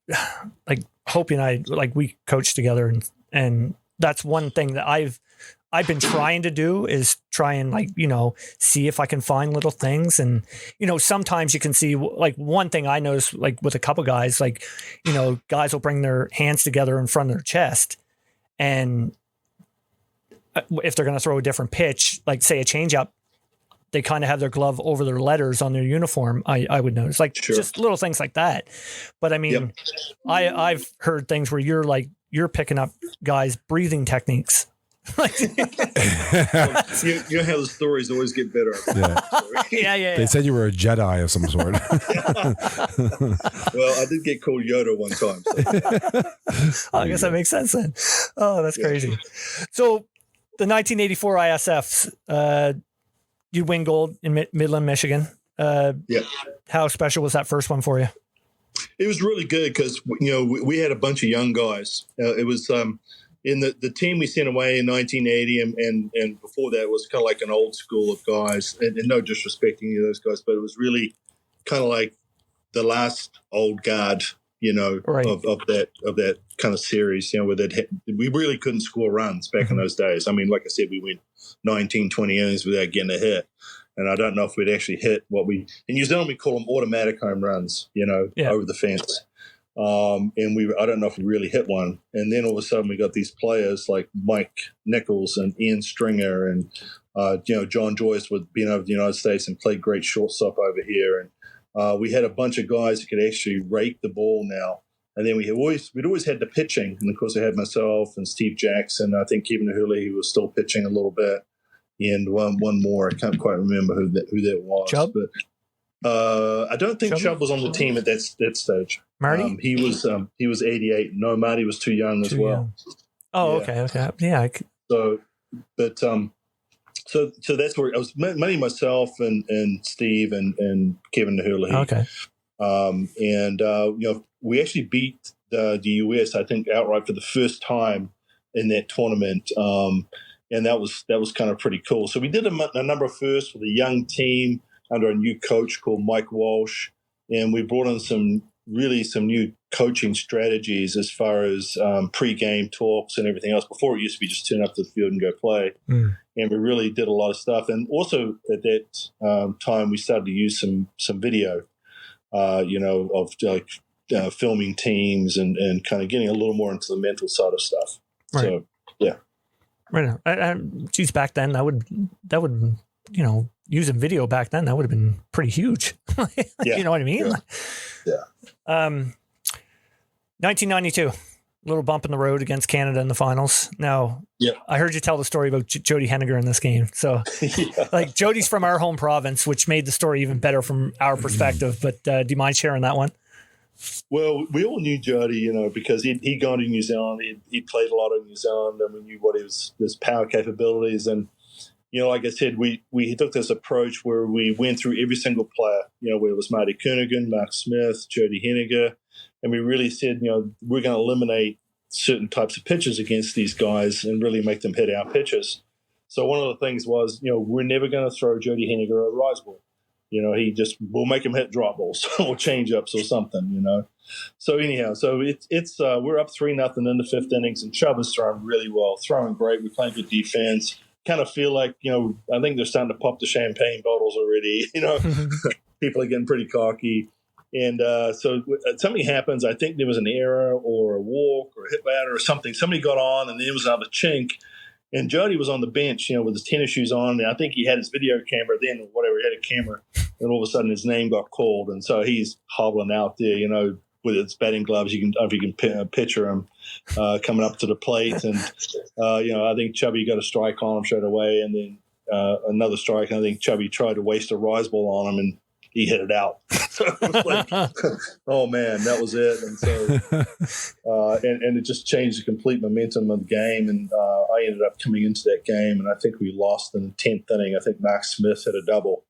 and I, we coach together, and that's one thing that I've been trying to do is try and see if I can find little things. And, sometimes you can see one thing I noticed, with a couple guys, guys will bring their hands together in front of their chest. And if they're going to throw a different pitch, like say a changeup, they kind of have their glove over their letters on their uniform. I would notice just little things like that. But I mean, I've heard things where you're picking up guys' breathing techniques. Well, you know how the stories always get better. Yeah. They said you were a Jedi of some sort. Well, I did get called Yoda one time. So. I guess that makes sense then. Oh, that's crazy. So the 1984 ISFs, you win gold in Midland, Michigan. How special was that first one for you? It was really good because, we had a bunch of young guys. It was in the team we sent away in 1980 and before that was kind of like an old school of guys, and no disrespecting any of those guys, but it was really kind of like the last old guard, of that kind of series, where we really couldn't score runs back in those days. I mean, like I said, we went 19, 20 innings without getting a hit. And I don't know if we'd actually hit in New Zealand, we call them automatic home runs, over the fence. And I don't know if we really hit one. And then all of a sudden we got these players like Mike Nichols and Ian Stringer and, John Joyce with being over the United States and played great shortstop over here. And we had a bunch of guys who could actually rake the ball now. And then we'd always had the pitching. And of course I had myself and Steve Jackson. I think Kevin Hurley, he was still pitching a little bit. And one more, I can't quite remember who that was. Chubb? But I don't think Chubb was on the team at that stage. Marty? He was 88. No, Marty was too young as well. Young. Oh, yeah. Okay. Yeah. So that's where I was. Mainly myself and Steve and Kevin Hurley. Okay. We actually beat the US, I think, outright for the first time in that tournament. And that was kind of pretty cool. So we did a number of firsts with a young team under a new coach called Mike Walsh, and we brought in some new coaching strategies as far as pre-game talks and everything else. Before it used to be just turn up to the field and go play, and we really did a lot of stuff. And also at that time, we started to use some video, of filming teams and kind of getting a little more into the mental side of stuff. Right. So yeah. Right. Geez, back then that would using video back then, that would have been pretty huge. You know what I mean? Yeah. 1992, little bump in the road against Canada in the finals. Now, Yeah. I heard you tell the story about Jody Henniger in this game. So, like, Jody's from our home province, which made the story even better from our perspective. But do you mind sharing that one? Well, we all knew Jody, because he'd gone to New Zealand. He played a lot in New Zealand, and we knew what his power capabilities. And, like I said, we took this approach where we went through every single player, where it was Marty Kernaghan, Mark Smith, Jody Henniger. And we really said, we're going to eliminate certain types of pitches against these guys and really make them hit our pitches. So one of the things was, we're never going to throw Jody Henniger a rise ball. We'll make him hit drop balls or change ups or something, So anyhow, it's we're up 3-0 in the fifth innings, and Chubb is throwing really well, throwing great. We're playing good defense. Kind of feel like, I think they're starting to pop the champagne bottles already. People are getting pretty cocky. And so something happens. I think there was an error or a walk or a hit batter or something. Somebody got on, and there was another chink. And Jody was on the bench, with his tennis shoes on. And I think he had his video camera then, or whatever. He had a camera. And all of a sudden, his name got called. And so he's hobbling out there, with his batting gloves. You can picture him coming up to the plate. And, I think Chubby got a strike on him straight away. And then another strike. And I think Chubby tried to waste a rise ball on him, and he hit it out. So it was like, oh man, that was it. And so, and it just changed the complete momentum of the game. And I ended up coming into that game, and I think we lost in the 10th inning. I think Mark Smith hit a double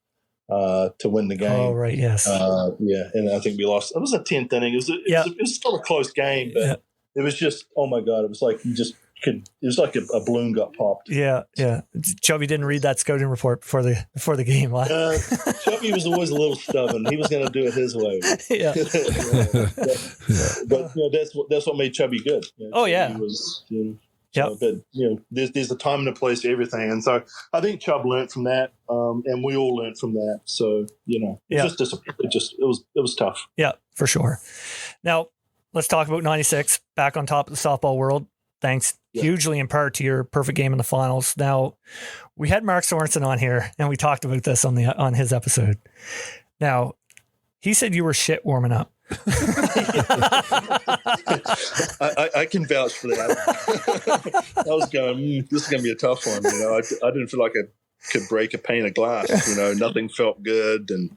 to win the game. Oh, right. Yes. Yeah. And I think we lost. It was a 10th inning. It was still a close game, but it was just, oh my God. It was like, it was like a balloon got popped. Yeah. Chubby didn't read that scouting report before the game. Chubby was always a little stubborn. He was going to do it his way. Yeah. But that's what made Chubby good. Oh yeah. He was, Yep. But there's a time and a place to everything, and so I think Chubb learned from that, and we all learned from that. So it was tough. Yeah, for sure. Now let's talk about '96. Back on top of the softball world. Thanks hugely in part to your perfect game in the finals. Now, we had Mark Sorensen on here, and we talked about this on his episode. Now, he said you were shit warming up. I can vouch for that. I was going, this is going to be a tough one. I didn't feel like I could break a pane of glass. Nothing felt good, and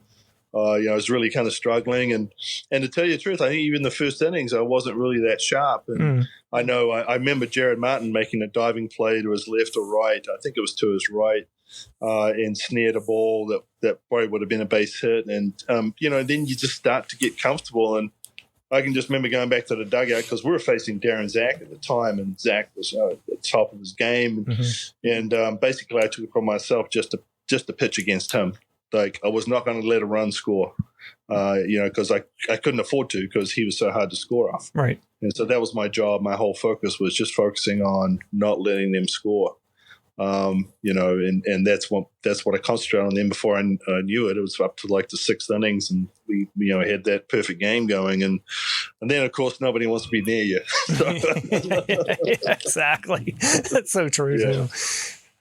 I was really kind of struggling. And to tell you the truth, I think even the first innings, I wasn't really that sharp. And I know I remember Jared Martin making a diving play to his left or right. I think it was to his right, and snared a ball that probably would have been a base hit. And, then you just start to get comfortable. And I can just remember going back to the dugout because we were facing Darren Zach at the time, and Zach was at the top of his game. And basically I took it upon myself just to pitch against him. Like, I was not going to let a run score, because I couldn't afford to, because he was so hard to score off. Right. And so that was my job. My whole focus was just focusing on not letting them score. And that's what I concentrated on. Then before I knew it, it was up to like the sixth innings, and we had that perfect game going. And then of course nobody wants to be near you. Yeah, exactly. That's so true too.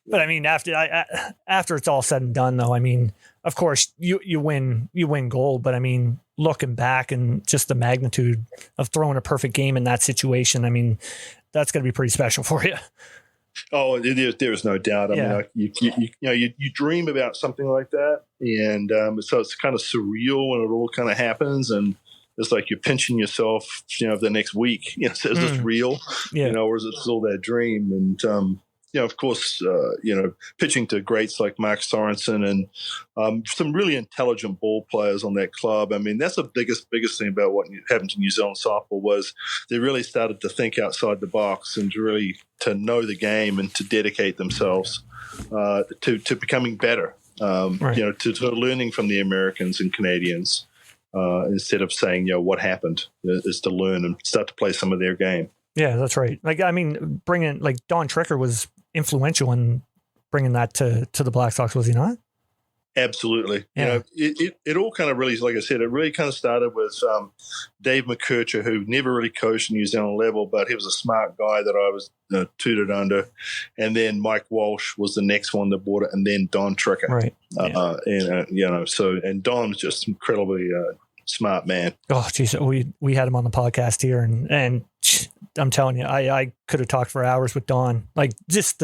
But I mean, after it's all said and done, though, I mean, of course you win gold. But I mean, looking back and just the magnitude of throwing a perfect game in that situation, I mean, that's going to be pretty special for you. Oh, there is no doubt. I mean, you dream about something like that, and so it's kind of surreal when it all kind of happens, and it's like you're pinching yourself, the next week. Is this real? Or is it still that dream? And of course, pitching to greats like Mark Sorensen and some really intelligent ball players on that club. I mean, that's the biggest thing about what happened to New Zealand softball was they really started to think outside the box and to know the game and to dedicate themselves to becoming better, right. to learning from the Americans and Canadians instead of saying, what happened, is to learn and start to play some of their game. Yeah, that's right. Like, I mean, bringing like Don Tricker was influential in bringing that to the Black Sox, was he not? Absolutely. Yeah. It all kind of really, like I said, it really kind of started with Dave McKercher, who never really coached New Zealand level, but he was a smart guy that I was tutored under. And then Mike Walsh was the next one that bought it, and then Don Tricker. Right. And Don's just incredibly smart man. Oh, geez, we had him on the podcast here, and I'm telling you, I could have talked for hours with Don. Like just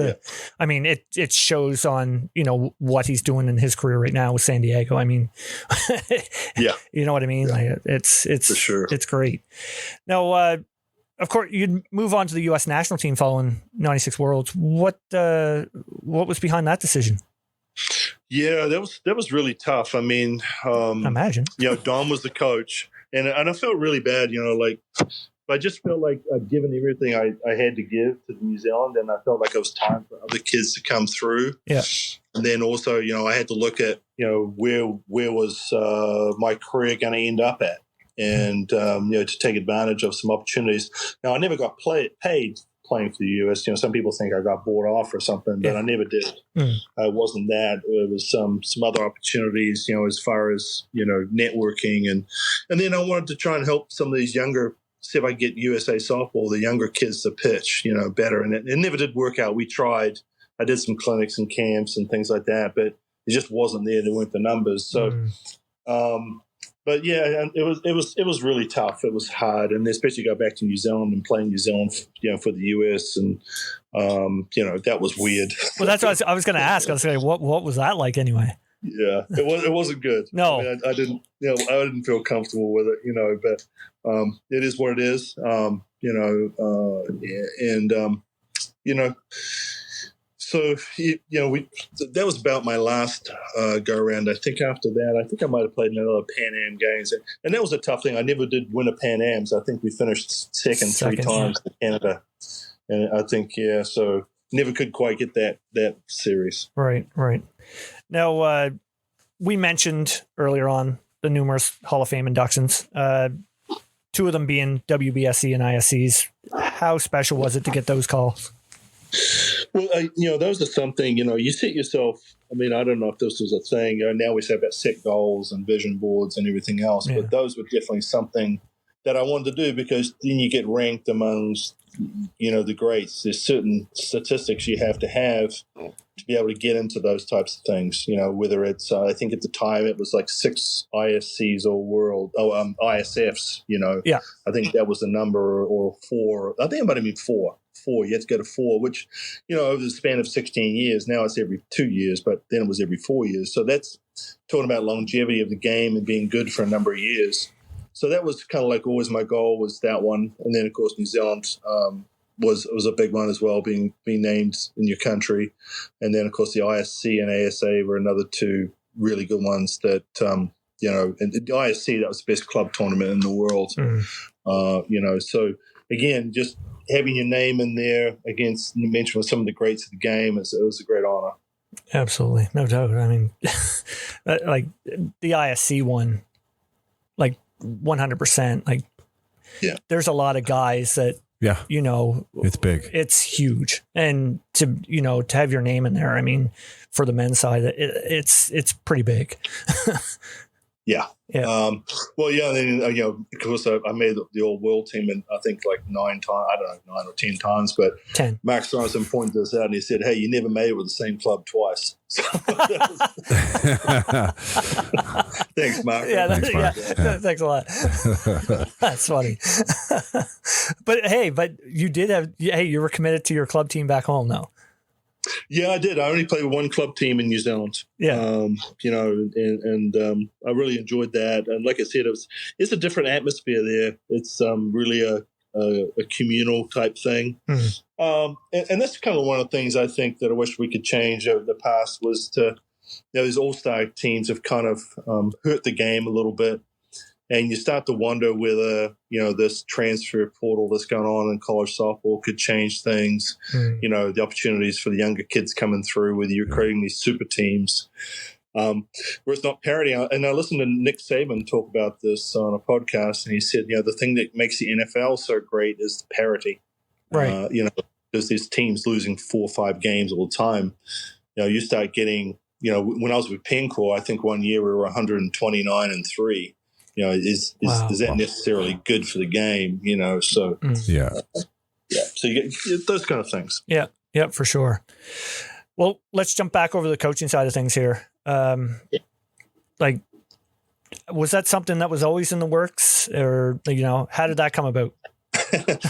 I mean, it shows on, what he's doing in his career right now with San Diego. I mean, you know what I mean? Like it's for sure. It's great. Now, of course, you'd move on to the U.S. national team following 96 Worlds. What was behind that decision? Yeah, that was really tough. I mean, imagine. Don was the coach, and I felt really bad. I just felt like I'd given everything I had to give to New Zealand, and I felt like it was time for other kids to come through. Yeah. And then also, I had to look at, where was my career going to end up at, and to take advantage of some opportunities. Now, I never got paid playing for the US. Some people think I got bought off or something, but I never did. It wasn't that. It was some other opportunities, as far as networking, and then I wanted to try and help some of these younger. See if I get USA softball, the younger kids to pitch, better. And it never did work out. We tried. I did some clinics and camps and things like that, but it just wasn't there. There weren't the numbers. So, but yeah, it was really tough. It was hard, and especially go back to New Zealand and play in New Zealand, for the US, and that was weird. Well, that's what I was going to ask. I was saying, what was that like anyway? Yeah, it wasn't good. No, I didn't feel comfortable with it, but it is what it is, so that was about my last go around. I think after that, I might have played another Pan Am games, and that was a tough thing. I never did win a Pan Ams. I think we finished second 3 times in Canada, and I think so never could quite get that series. Right. Now, we mentioned earlier on the numerous Hall of Fame inductions, 2 of them being WBSC and ISCs. How special was it to get those calls? Well, those are something, you set yourself, I mean, I don't know if this was a thing. Now we say about set goals and vision boards and everything else, but those were definitely something that I wanted to do, because then you get ranked amongst, the greats. There's certain statistics you have to be able to get into those types of things, whether it's, I think at the time it was like 6 ISCs All World, ISFs, I think that was the number, or 4. I think it might have been 4. You had to go to 4, which, over the span of 16 years, now it's every 2 years, but then it was every 4 years. So that's talking about longevity of the game and being good for a number of years. So that was kind of like always my goal, was that one. And then, of course, New Zealand was a big one as well, being named in your country. And then, of course, the ISC and ASA were another 2 really good ones that, and the ISC, that was the best club tournament in the world. So, again, just having your name in there against, you mentioned, with some of the greats of the game, it was a great honor. Absolutely. No doubt. I mean, like the ISC one, like 100%, like there's a lot of guys that, it's big, it's huge. And to have your name in there, I mean, for the men's side, it's pretty big. Yeah. Then, of course, I made the All World team, and I think like 9 times, I don't know, 9 or 10 times, but 10. Mark Sorensen pointed this out, and he said, "Hey, you never made it with the same club twice." Thanks, Mark. Thanks a lot. That's funny. But you did have, you were committed to your club team back home, though. Yeah, I did. I only played with 1 club team in New Zealand. Yeah. I really enjoyed that. And like I said, it's a different atmosphere there. It's really a communal type thing. And that's kind of one of the things I think that I wish we could change over the past, was to, these all-star teams have kind of hurt the game a little bit. And you start to wonder whether, this transfer portal that's going on in college softball could change things, the opportunities for the younger kids coming through, whether you're creating these super teams, where it's not parity. And I listened to Nick Saban talk about this on a podcast, and he said, the thing that makes the NFL so great is the parity. Right. Because there's teams losing 4 or 5 games all the time. You start getting, when I was with Pencor, I think one year we were 129-3. Is that necessarily good for the game? So so you get those kind of things. Yeah, for sure. Well, let's jump back over the coaching side of things here. Like, was that something that was always in the works, or how did that come about?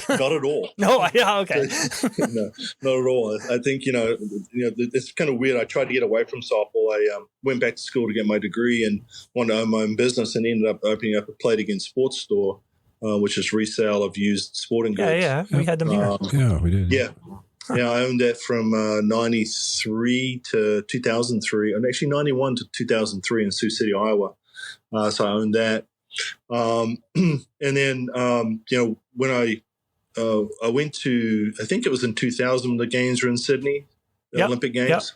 Not at all. No, yeah, okay. No, not at all. I think, it's kind of weird. I tried to get away from softball. I went back to school to get my degree and wanted to own my own business, and ended up opening up a Play It Again sports store, which is resale of used sporting goods. Yeah, we had them here. Yeah, we did. Yeah. Yeah, I owned that from 93 to 2003, and actually 91 to 2003 in Sioux City, Iowa. So I owned that. And then, when I went to, I think it was in 2000 when the games were in Sydney, the Olympic Games.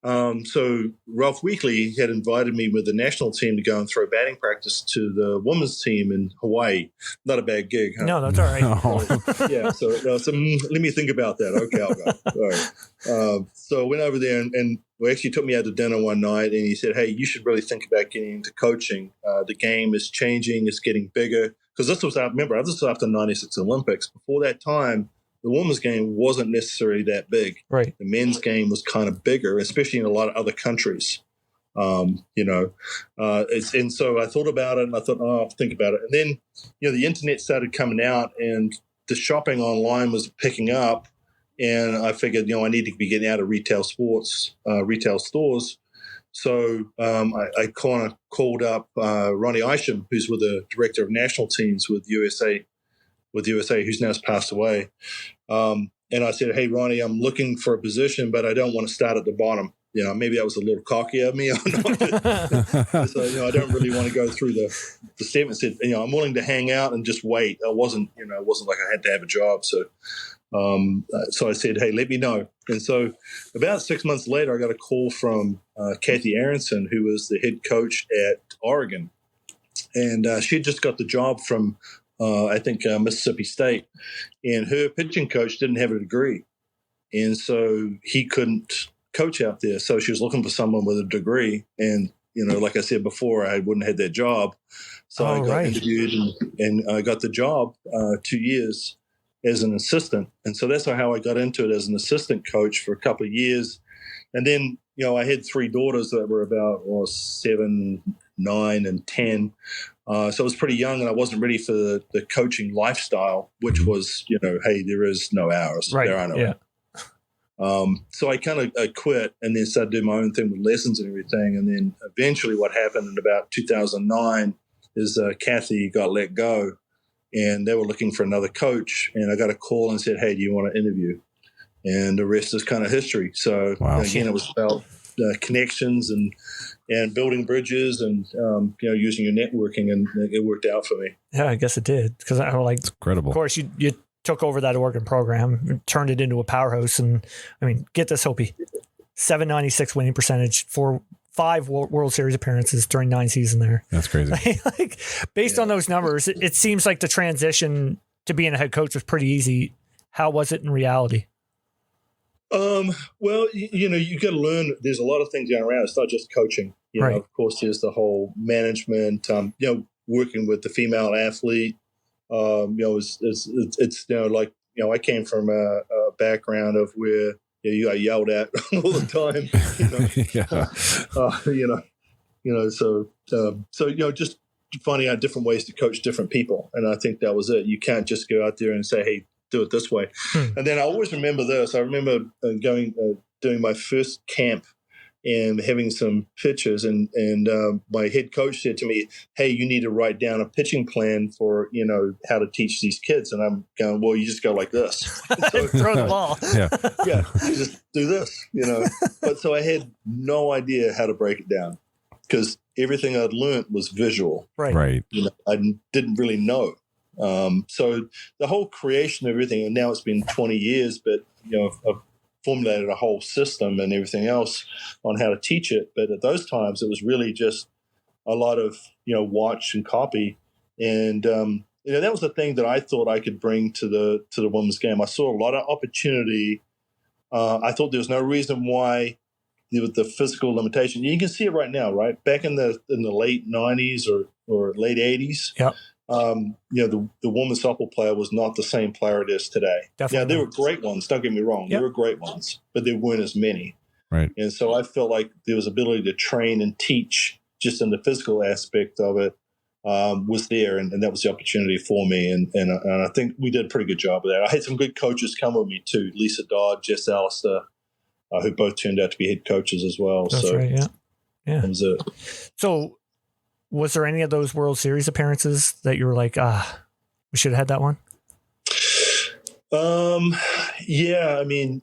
So Ralph Weekly had invited me with the national team to go and throw batting practice to the women's team in Hawaii. Not a bad gig, huh? No, that's all right. Yeah. So let me think about that. Okay, I'll go. All right. So I went over there and actually took me out to dinner one night, and he said, "Hey, you should really think about getting into coaching. The game is changing. It's getting bigger." Because this was after the 96 Olympics. Before that time, the women's game wasn't necessarily that big. Right. The men's game was kind of bigger, especially in a lot of other countries. And so I thought about it, and I thought, I'll think about it. And then, the internet started coming out, and the shopping online was picking up, and I figured, I need to be getting out of retail stores. So I kind of called up Ronnie Isham, who's with the director of national teams with USA, who's now passed away. And I said, "Hey, Ronnie, I'm looking for a position, but I don't want to start at the bottom. Maybe that was a little cocky of me. So, I don't really want to go through the statement. Said, I'm willing to hang out and just wait. It wasn't like I had to have a job. So I said, hey, let me know. And so about 6 months later, I got a call from Kathy Aronson, who was the head coach at Oregon. And she had just got the job from, Mississippi State. And her pitching coach didn't have a degree. And so he couldn't coach out there. So she was looking for someone with a degree. And, like I said before, I wouldn't have had that job. So I got interviewed and I got the job 2 years as an assistant. And so that's how I got into it, as an assistant coach for a couple of years. And then, I had three daughters that were about 7, 9, and 10. So I was pretty young, and I wasn't ready for the coaching lifestyle, which was, hey, there is no hours. Right. There are no hours. So I kind of quit and then started doing my own thing with lessons and everything. And then eventually what happened in about 2009 is Kathy got let go, and they were looking for another coach. And I got a call and said, hey, do you want to interview? And the rest is kind of history. So again, it was about connections and building bridges and, using your networking, and it worked out for me. Yeah, I guess it did. Because I like, it's incredible. Of course, you took over that Oregon program, turned it into a powerhouse. And get this, Hopey, 796 winning percentage, 5 World Series appearances during 9 seasons there. That's crazy. Based on those numbers, it seems like the transition to being a head coach was pretty easy. How was it in reality? Well, you got to learn. There's a lot of things going around. It's not just coaching. Of course, there's the whole management. Working with the female athlete. It's I came from a background of where you got yelled at all the time. So just finding out different ways to coach different people, and I think that was it. You can't just go out there and say, hey, do it this way. And then I always remember this. I remember doing my first camp and having some pitches, and my head coach said to me, hey, you need to write down a pitching plan for, how to teach these kids. And I'm going, well, you just go like this. So, throw the ball. Yeah, you just do this, But so I had no idea how to break it down, because everything I'd learned was visual. Right. I didn't really know. So the whole creation of everything, and now it's been 20 years, but, I've formulated a whole system and everything else on how to teach it. But at those times, it was really just a lot of, watch and copy. And, that was the thing that I thought I could bring to the women's game. I saw a lot of opportunity. I thought there was no reason why with the physical limitation. You can see it right now, right? Back in the late 90s or late 80s. Yeah. The women's softball player was not the same player it is today. Definitely. Yeah, there were great ones. Don't get me wrong. Yep. There were great ones, but there weren't as many. Right. And so I felt like there was ability to train and teach just in the physical aspect of it was there, and that was the opportunity for me. And I think we did a pretty good job of that. I had some good coaches come with me too, Lisa Dodd, Jess Allister, who both turned out to be head coaches as well. That's right, yeah. That was it. So was there any of those World Series appearances that you were like, we should have had that one? Yeah, I mean,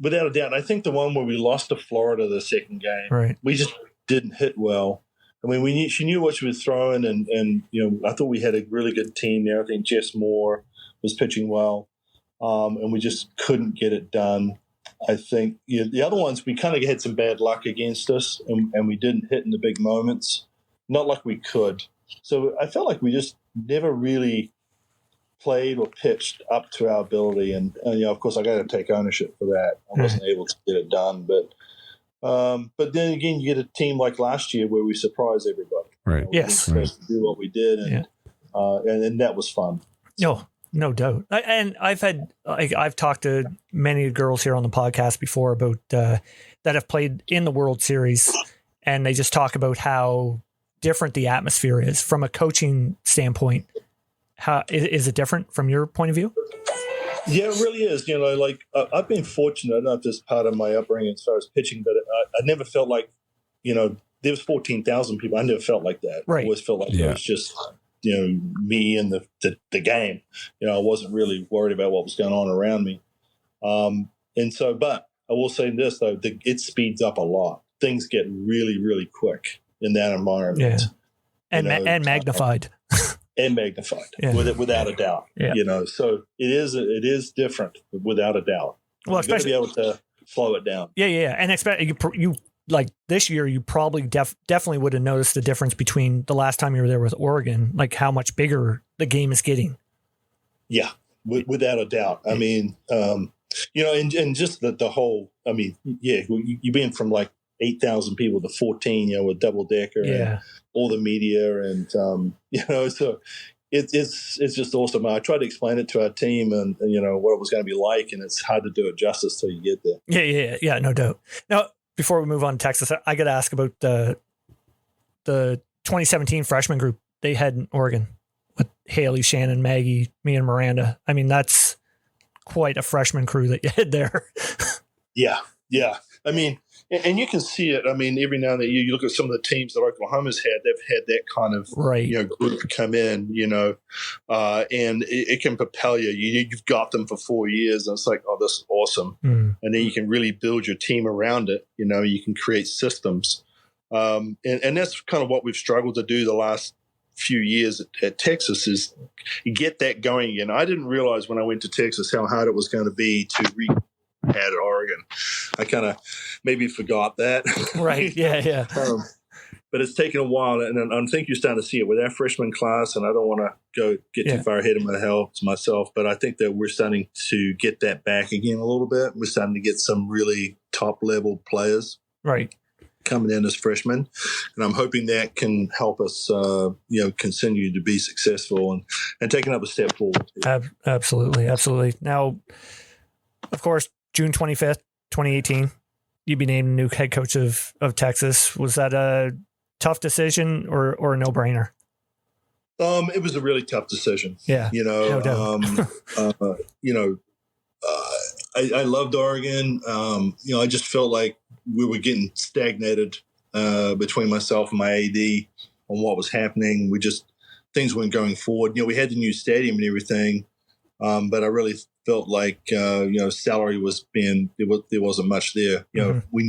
without a doubt. I think the one where we lost to Florida the second game, right, we just didn't hit well. I mean, she knew what she was throwing, and I thought we had a really good team there. I think Jess Moore was pitching well, and we just couldn't get it done. I think the other ones, we kind of had some bad luck against us, and we didn't hit in the big moments, not like we could. So I felt like we just never really played or pitched up to our ability, and of course I got to take ownership for that. I wasn't able to get it done, but then again, you get a team like last year where we surprised everybody. Right. Yes. We were supposed to do what we did, and that was fun. No doubt. And I've talked to many girls here on the podcast before about that have played in the World Series, and they just talk about how different the atmosphere is from a coaching standpoint. How is it different from your point of view? Yeah, it really is. I've been fortunate. I don't know if this is part of my upbringing as far as pitching, but I never felt like, there was 14,000 people. I never felt like that. Right. I always felt like it was just, me and the game. I wasn't really worried about what was going on around me. But I will say this, though, it speeds up a lot. Things get really, really quick in that environment. Yeah. And magnified. And magnified, without a doubt. Yeah. So it is different, without a doubt. Well, especially be able to slow it down. Yeah. And expect you like this year, you probably definitely would have noticed the difference between the last time you were there with Oregon, like how much bigger the game is getting. Yeah, without a doubt. I mean, and just the whole. I mean, you being from like 8,000 people to 14, with double decker and all the media, and so it's just awesome. I tried to explain it to our team and what it was going to be like, and it's hard to do it justice till you get there. Yeah, no doubt. Now, before we move on to Texas, I got to ask about the 2017 freshman group they had in Oregon with Haley, Shannon, Maggie, me, and Miranda. I mean, that's quite a freshman crew that you had there. Yeah. I mean, and you can see it. I mean, every now and then you look at some of the teams that Oklahoma's had, they've had that kind of group come in, and it can propel you. You've got them for 4 years, and it's like, oh, this is awesome. And then you can really build your team around it. You can create systems. And that's kind of what we've struggled to do the last few years at Texas, is get that going again. I didn't realize when I went to Texas how hard it was going to be to had at Oregon. I kind of maybe forgot that. Right. Yeah. But it's taken a while, and I think you're starting to see it with our freshman class, and I don't want to get too far ahead of myself, but I think that we're starting to get that back again a little bit. We're starting to get some really top-level players coming in as freshmen, and I'm hoping that can help us, continue to be successful and taking up a step forward. Absolutely. Now, of course, June 25th, 2018, you'd be named new head coach of Texas. Was that a tough decision or a no-brainer? It was a really tough decision. Yeah. No doubt. I loved Oregon. I just felt like we were getting stagnated between myself and my AD on what was happening. Things weren't going forward. We had the new stadium and everything, but I really felt like salary was there wasn't much there.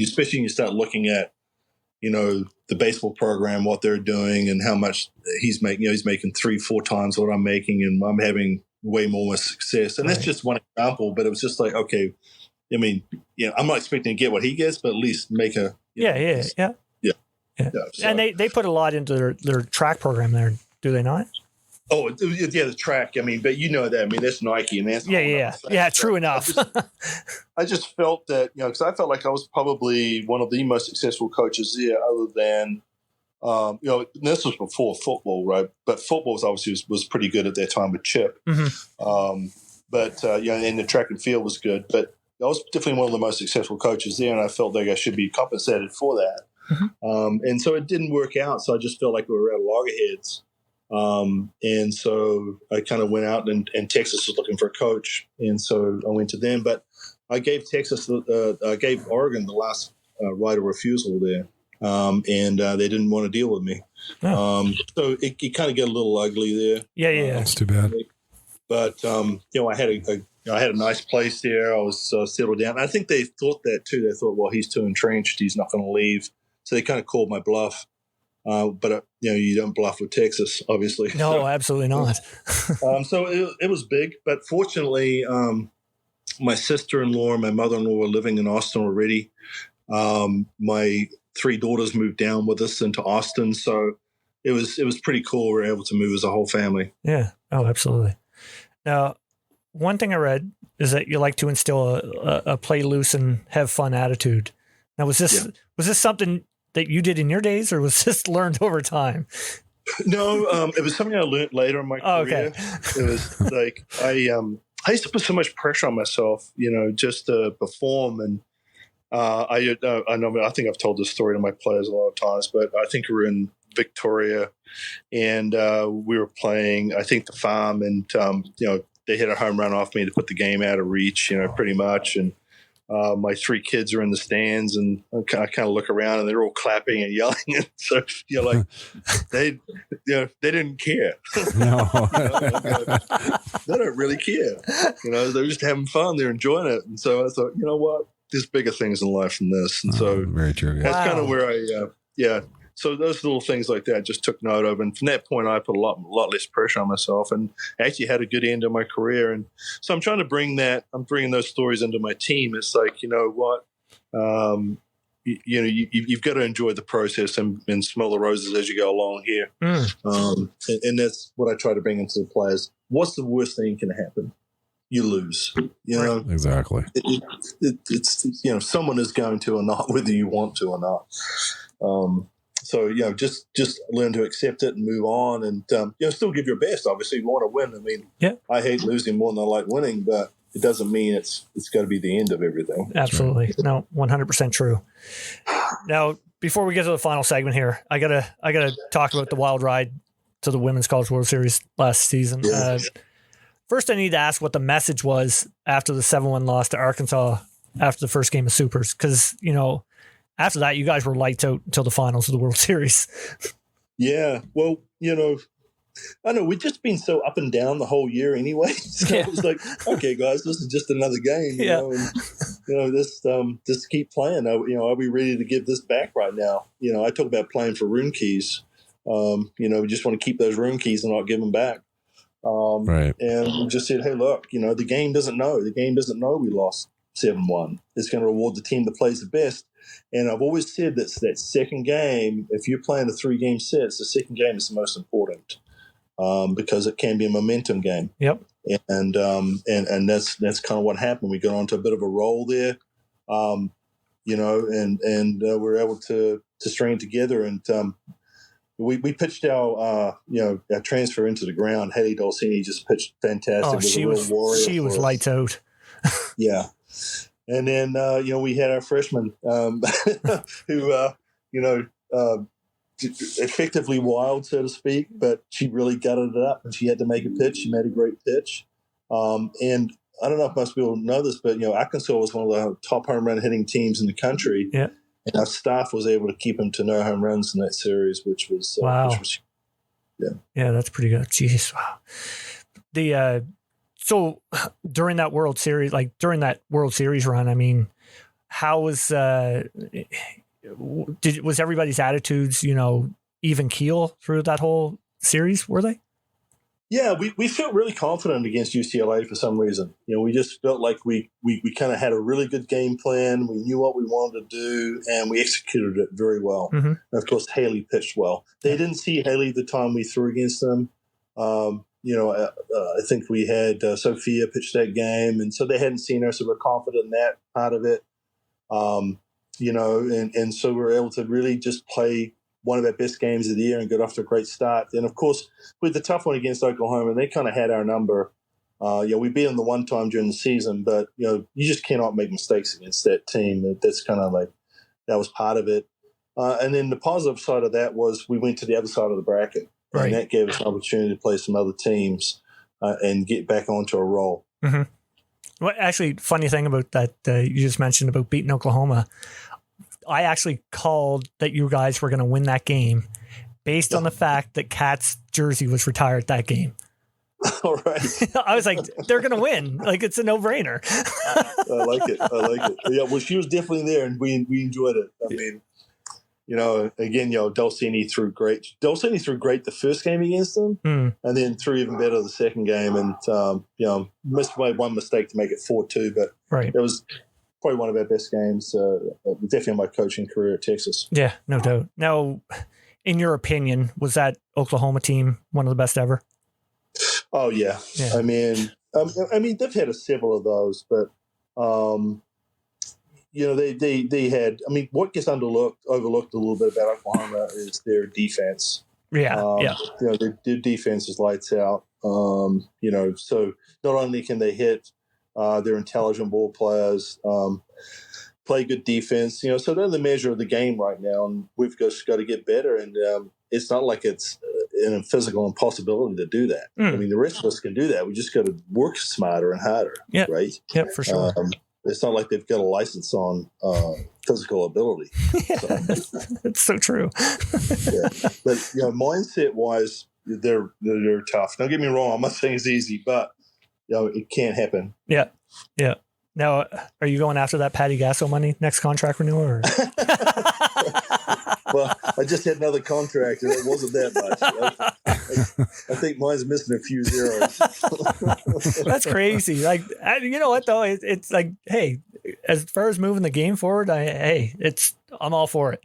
Especially when you start looking at the baseball program, what they're doing, and how much he's making. He's making 3-4 times what I'm making, and I'm having way more success. And that's just one example. But it was just like, okay, I mean, I'm not expecting to get what he gets, but at least make a Yeah. So, and they put a lot into their track program there, do they not? Oh, yeah, the track. I mean, but that. I mean, that's Nike, and that's yeah. True enough. I just felt that because I felt like I was probably one of the most successful coaches there, other than this was before football, right? But football was pretty good at that time with Chip. And the track and field was good, but I was definitely one of the most successful coaches there, and I felt like I should be compensated for that. And so it didn't work out. So I just felt like we were at loggerheads. And so I kind of went out and Texas was looking for a coach. And so I went to them, but I gave gave Oregon the last right of refusal there. And they didn't want to deal with me. Oh. So it kind of got a little ugly there. Yeah. That's too bad. But, I had a nice place there. I was settled down. I think they thought that too. They thought, well, he's too entrenched. He's not going to leave. So they kind of called my bluff. But you don't bluff with Texas, obviously. No, absolutely not. So it was big. But fortunately, my sister-in-law and my mother-in-law were living in Austin already. My 3 daughters moved down with us into Austin. So it was pretty cool. We were able to move as a whole family. Yeah. Oh, absolutely. Now, one thing I read is that you like to instill a play loose and have fun attitude. Now, was this something that you did in your days, or was this learned over time? No, it was something I learned later in my career. Okay. It was like I used to put so much pressure on myself, just to perform. And I think I've told this story to my players a lot of times, but I think we were in Victoria, and we were playing, I think, the farm, and they hit a home run off me to put the game out of reach, pretty much. And my 3 kids are in the stands, and I kind of look around, and they're all clapping and yelling. And so, they didn't care. No, they don't really care. They're just having fun. They're enjoying it. And so I thought, you know what? There's bigger things in life than this. And so very true. Yeah. That's kind of where I, So those little things like that I just took note of. And from that point, I put a lot less pressure on myself, and actually had a good end of my career. And so I'm trying to bring those stories into my team. It's like, you know what, you've got to enjoy the process and smell the roses as you go along here. And that's what I try to bring into the players. What's the worst thing that can happen? You lose. Exactly. It's someone is going to or not, whether you want to or not. So, just learn to accept it and move on, and, still give your best. Obviously, you want to win. I mean, I hate losing more than I like winning, but it doesn't mean it's got to be the end of everything. Absolutely. No, 100% true. Now, before we get to the final segment here, I gotta talk about the wild ride to the Women's College World Series last season. Yeah. First, I need to ask what the message was after the 7-1 loss to Arkansas after the first game of Supers, because, after that, you guys were lights out until the finals of the World Series. Yeah. Well, I don't know. We've just been so up and down the whole year anyway. So it was like, okay, guys, this is just another game. You know, and, just keep playing. Are we ready to give this back right now? I talk about playing for room keys. We just want to keep those room keys and not give them back. Right. And we just said, hey, look, the game doesn't know. The game doesn't know we lost 7-1. It's going to reward the team that plays the best. And I've always said that second game, if you're playing a 3-game set, the second game is the most important because it can be a momentum game. Yep. And that's kind of what happened. We got onto a bit of a roll there, and we're able to string it together. And we pitched our transfer into the ground. Haley Dolcini just pitched fantastic. Oh, she was lights out. Yeah. And then, we had our freshman who, effectively wild, so to speak, but she really gutted it up and she had to make a pitch. She made a great pitch. And I don't know if most people know this, but, Arkansas was one of the top home run hitting teams in the country. Yeah. And our staff was able to keep them to no home runs in that series, which was, wow. Yeah, that's pretty good. Jeez. Wow. So during that World Series, run, I mean, how was was everybody's attitudes, even keel through that whole series? Were they? Yeah, we felt really confident against UCLA for some reason. We just felt like we kind of had a really good game plan. We knew what we wanted to do, and we executed it very well. Mm-hmm. And of course, Haley pitched well. They didn't see Haley the time we threw against them. I think we had Sophia pitch that game, and so they hadn't seen her, so we're confident in that part of it. And so we were able to really just play one of our best games of the year and get off to a great start. And, of course, with the tough one against Oklahoma, they kind of had our number. We beat them the one time during the season, but, you just cannot make mistakes against that team. That's kind of like that was part of it. And then the positive side of that was we went to the other side of the bracket. And that gave us an opportunity to play some other teams and get back onto a roll. Mm-hmm. Well, actually, funny thing about that, you just mentioned about beating Oklahoma. I actually called that you guys were going to win that game based on the fact that Kat's jersey was retired that game. All right. I was like, they're going to win. Like, it's a no-brainer. I like it. Yeah, well, she was definitely there, and we enjoyed it. I mean, again, Dulcini threw great. Dulcini threw great the first game against them, and then threw even better the second game. And missed one mistake to make it 4-2, but it was probably one of our best games. Definitely in my coaching career at Texas. Yeah, no doubt. Now, in your opinion, was that Oklahoma team one of the best ever? Oh yeah. I mean, they've had several of those, but they had. I mean, what gets overlooked a little bit about Oklahoma is their defense. Their defense is lights out. So not only can they hit, they're intelligent ball players, play good defense. So they're the measure of the game right now, and we've just got to get better. And it's not like it's a physical impossibility to do that. I mean, the rest of us can do that. We just got to work smarter and harder. Right? Yeah, for sure. It's not like they've got a license on physical ability. It's so true. But mindset wise, they're tough. Don't get me wrong. I'm not saying it's easy, but it can't happen. Yeah. Now, are you going after that Patty Gasso money next contract renewal? Or? Well, I just had another contract, and it wasn't that much. I think mine's missing a few zeros. That's crazy. Like, you know what though? It's like, hey, as far as moving the game forward, I'm all for it.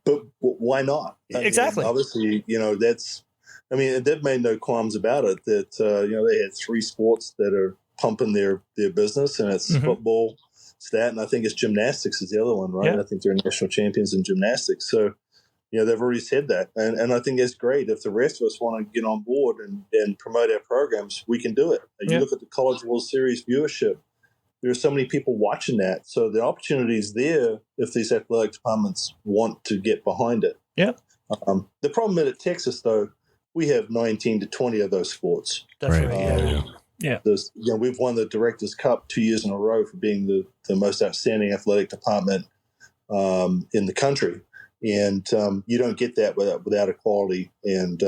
But why not? Exactly. Obviously, that's. I mean, they've made no qualms about it. That they had 3 sports that are pumping their business, and it's football, stat, and I think it's gymnastics is the other one, right? Yeah. I think they're national champions in gymnastics. So, they've already said that. And I think that's great. If the rest of us want to get on board and promote our programs, we can do it. And you look at the College World Series viewership, there are so many people watching that. So the opportunity is there if these athletic departments want to get behind it. Yeah. The problem is at Texas, though, we have 19 to 20 of those sports. That's right. Yeah. We've won the Directors' Cup 2 years in a row for being the most outstanding athletic department in the country. And you don't get that without equality and,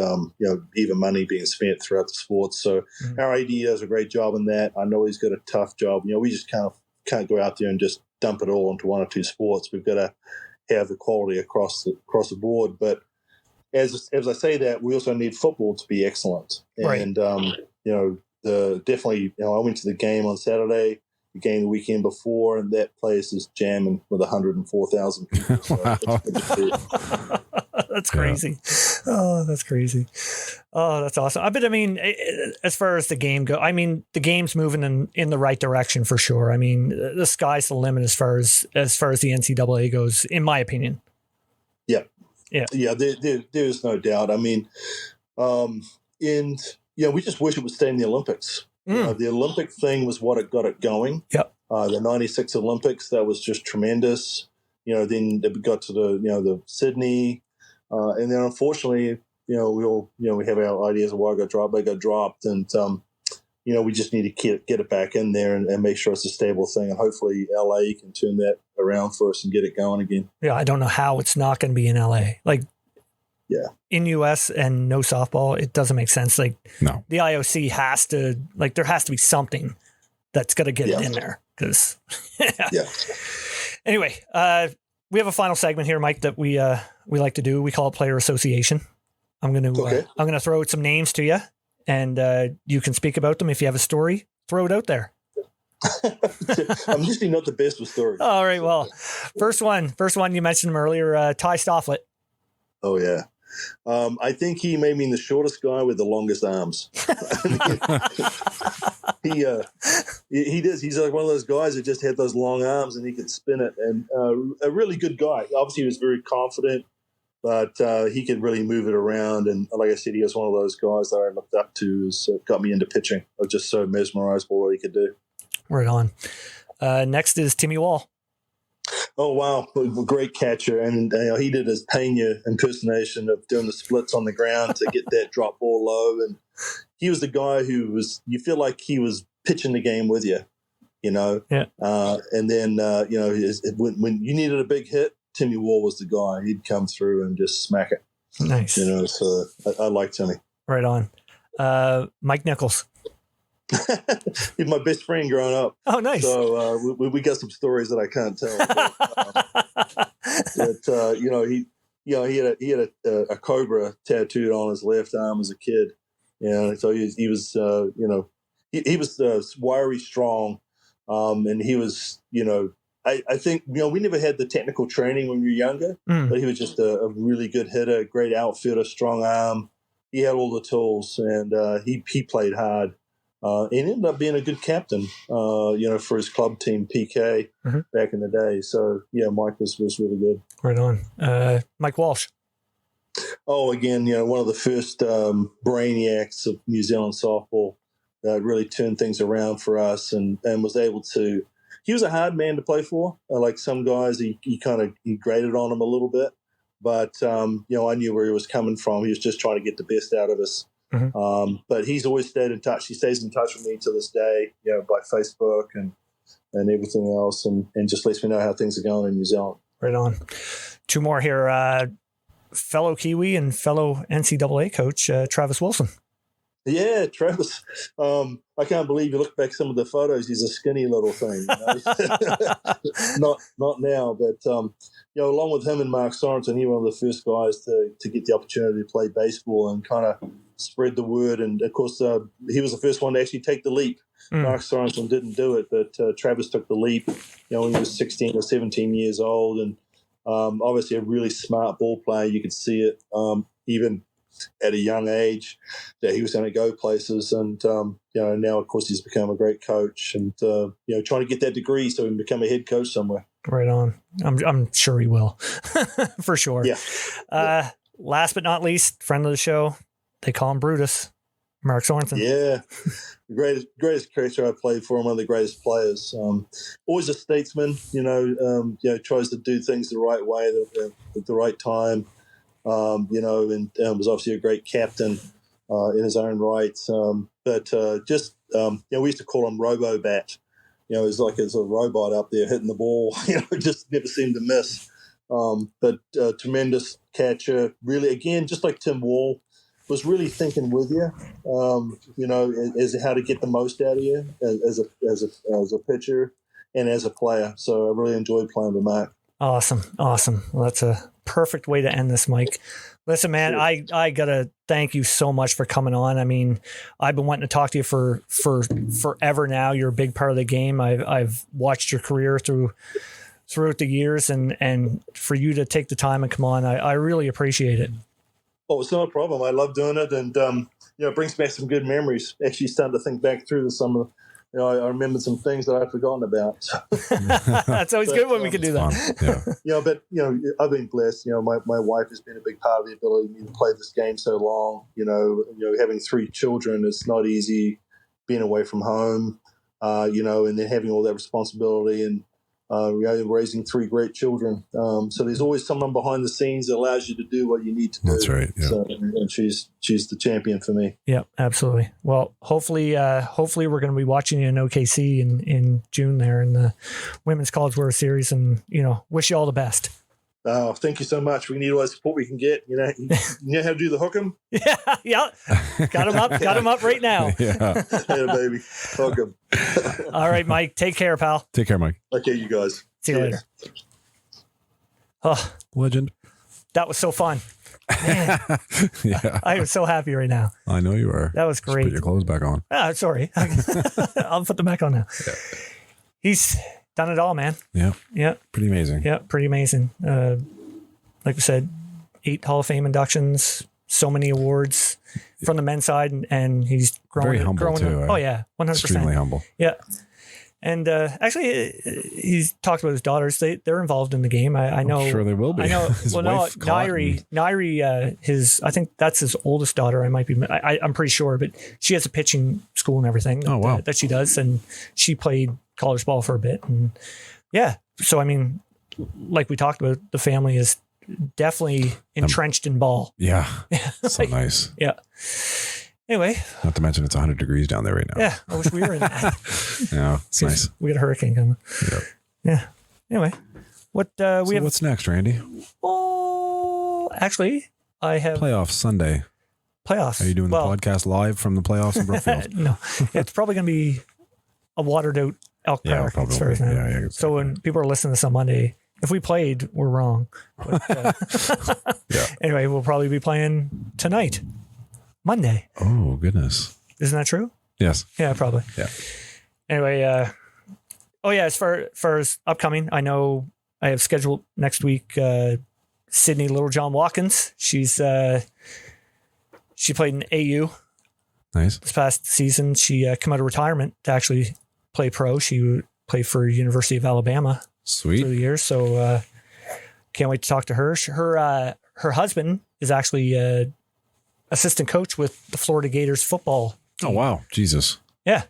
even money being spent throughout the sports. So our AD does a great job in that. I know he's got a tough job. We just can't go out there and just dump it all into 1 or 2 sports. We've got to have equality across the board. But as I say that, we also need football to be excellent. And, definitely, I went to the game on Saturday, the game the weekend before, and that place is jamming with 104,000 people. So wow. That's crazy. Yeah. Oh, that's crazy. Oh, that's awesome. But I mean, as far as the game goes, the game's moving in the right direction for sure. I mean, the sky's the limit as far as the NCAA goes, in my opinion. Yeah. There's no doubt. I mean, we just wish it would stay in the Olympics. The Olympic thing was what got it going. Yep. The 96 Olympics, that was just tremendous. Then we got to the Sydney, and then unfortunately, we have our ideas of why it got dropped, and we just need to get it back in there and make sure it's a stable thing, and hopefully LA can turn that around for us and get it going again. Yeah, I don't know how it's not going to be in LA. In US and no softball, it doesn't make sense. No. The IOC has to, there has to be something that's going to get it in there. Because, Anyway, we have a final segment here, Mike, that we like to do. We call it Player Association. I'm going to throw out some names to you, and you can speak about them. If you have a story, throw it out there. I'm usually not the best with stories. All right. Well, first one you mentioned him earlier, Ty Stofflet. Oh yeah. I think he may mean the shortest guy with the longest arms. He does. He's like one of those guys that just had those long arms and he could spin it. And a really good guy. Obviously, he was very confident, but he could really move it around. And like I said, he was one of those guys that I looked up to. Got me into pitching. I was just so mesmerized by what he could do. Right on. Next is Timmy Wall. Oh, wow. Great catcher. And he did his Pena impersonation of doing the splits on the ground to get that drop ball low. And he was the guy who you feel like he was pitching the game with you, Yeah. And then, when you needed a big hit, Timmy Wall was the guy. He'd come through and just smack it. Nice. So I like Timmy. Right on. Mike Nichols. He's my best friend growing up. Oh, nice. So we got some stories that I can't tell. He had a cobra tattooed on his left arm as a kid. So he was he was wiry, strong, and he was I think we never had the technical training when we were younger, but he was just a really good hitter, great outfielder, strong arm. He had all the tools, and he played hard. And ended up being a good captain, for his club team, PK, back in the day. So, yeah, Mike was really good. Right on. Mike Walsh. Oh, again, one of the first brainiacs of New Zealand softball, really turned things around for us and was able to – he was a hard man to play for. Like some guys, he graded on him a little bit. But, I knew where he was coming from. He was just trying to get the best out of us. But he's always stayed in touch. He stays in touch with me to this day, by Facebook and everything else, and just lets me know how things are going in New Zealand. Right on. Two more here. Fellow Kiwi and fellow NCAA coach, Travis Wilson. Yeah, Travis. I can't believe you look back some of the photos. He's a skinny little thing. Not now, but along with him and Mark Sorensen, he was one of the first guys to get the opportunity to play baseball and kind of spread the word. And of course, he was the first one to actually take the leap. Mark Sorensen didn't do it, but Travis took the leap. When he was 16 or 17 years old, and obviously a really smart ball player. You could see it even at a young age that he was going to go places. And now of course he's become a great coach, and trying to get that degree so he can become a head coach somewhere. Right on. I'm sure he will. For sure. Yeah. Last but not least, friend of the show, they call him Brutus, Mark Sorensen. Yeah. The greatest character I played for, one of the greatest players. Always a statesman, tries to do things the right way at the right time. And was obviously a great captain in his own right. But we used to call him Robo-Bat. He's like a robot up there hitting the ball. Just never seemed to miss. But tremendous catcher. Really, again, just like Tim Wall, was really thinking with you. As how to get the most out of you as a pitcher and as a player. So I really enjoyed playing with Mark. Awesome. Well, that's a perfect way to end this, Mike. Listen, man, I gotta thank you so much for coming on. I mean, I've been wanting to talk to you for forever now. You're a big part of the game. I've watched your career throughout the years, and for you to take the time and come on, I really appreciate it. Oh, it's not a problem. I love doing it, and it brings back some good memories. Actually, starting to think back through some of. I remember some things that I'd forgotten about. That's always good when we can do that. Yeah. But I've been blessed. My wife has been a big part of the ability of me to play this game so long. Having 3 children, it's not easy. Being away from home, and then having all that responsibility and raising 3 great children. So there's always someone behind the scenes that allows you to do what you need to do. That's right. Yeah. So, and she's the champion for me. Yeah, absolutely. Well, hopefully we're going to be watching you in OKC in June there in the Women's College World Series, and wish you all the best. Oh, thank you so much. We need all the support we can get. You know how to do the hook 'em? Yeah. Got him up right now. Yeah, baby. Hook 'em. All right, Mike. Take care, pal. Take care, Mike. Okay, you guys. See you later. Oh, legend. That was so fun. Man, yeah. I am so happy right now. I know you are. That was great. Just put your clothes back on. Sorry. I'll put them back on now. Yeah. He's done it all, man. Yeah. Yeah. Pretty amazing. Yeah. Pretty amazing. Like we said, 8 Hall of Fame inductions, so many awards from the men's side, and he's growing. Very humble too. Oh yeah. 100%. Extremely humble. Yeah. And actually, he's talked about his daughters. They're involved in the game. I know. I'm sure they will be. I know. Nairi, I think that's his oldest daughter. I'm pretty sure, but she has a pitching school and everything. Oh, wow. That she does, and she played college ball for a bit, and yeah. So I mean, like we talked about, the family is definitely entrenched in ball. Yeah. So nice. Yeah. Anyway. Not to mention it's 100 degrees down there right now. Yeah. I wish we were in that. Yeah. It's nice. We got a hurricane coming. Yep. Yeah. Anyway. What's next, Randy? Oh, actually, I have playoffs Sunday. Playoffs. Are you doing the podcast live from the playoffs in Brookfield? No. It's probably going to be a watered out elk power. Probably. Yeah. So when people are listening to this on Monday, if we played, we're wrong. But, Anyway, we'll probably be playing tonight, Monday. Oh, goodness. Isn't that true? Yes. Yeah, probably. Yeah. Anyway, as far as upcoming, I know I have scheduled next week Sydney Littlejohn Watkins. She played in AU. Nice. This past season, she come out of retirement to actually play pro. She played for University of Alabama. Sweet. Through the years. So can't wait to talk to her. Her husband is actually assistant coach with the Florida Gators football team. Oh, wow. Jesus. Yeah.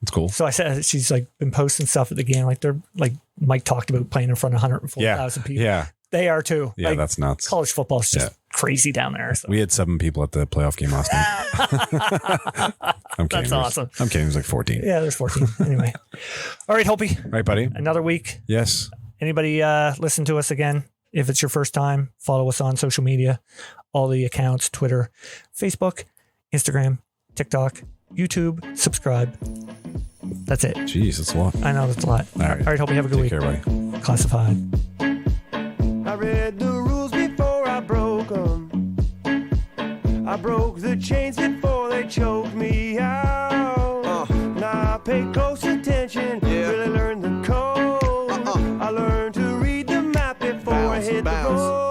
That's cool. So I said she's like been posting stuff at the game. Like they're like Mike talked about playing in front of 104,000 people. Yeah. They are too. Yeah, like, that's nuts. College football is just crazy down there. So. We had 7 people at the playoff game last night. I'm kidding. That's awesome. I'm kidding. It was like 14. Yeah, there's 14. Anyway. All right, Hopey. Right, buddy. Another week. Yes. Anybody listen to us again? If it's your first time, follow us on social media. All the accounts, Twitter, Facebook, Instagram, TikTok, YouTube, subscribe. That's it. Jeez, that's a lot. I know, that's a lot. All right, Hope you have a good week. Take care, buddy. Classified. I read the rules before I broke them. I broke the chains before they choked me out. Now I pay close attention, really learn the code. I learned to read the map before I hit the road.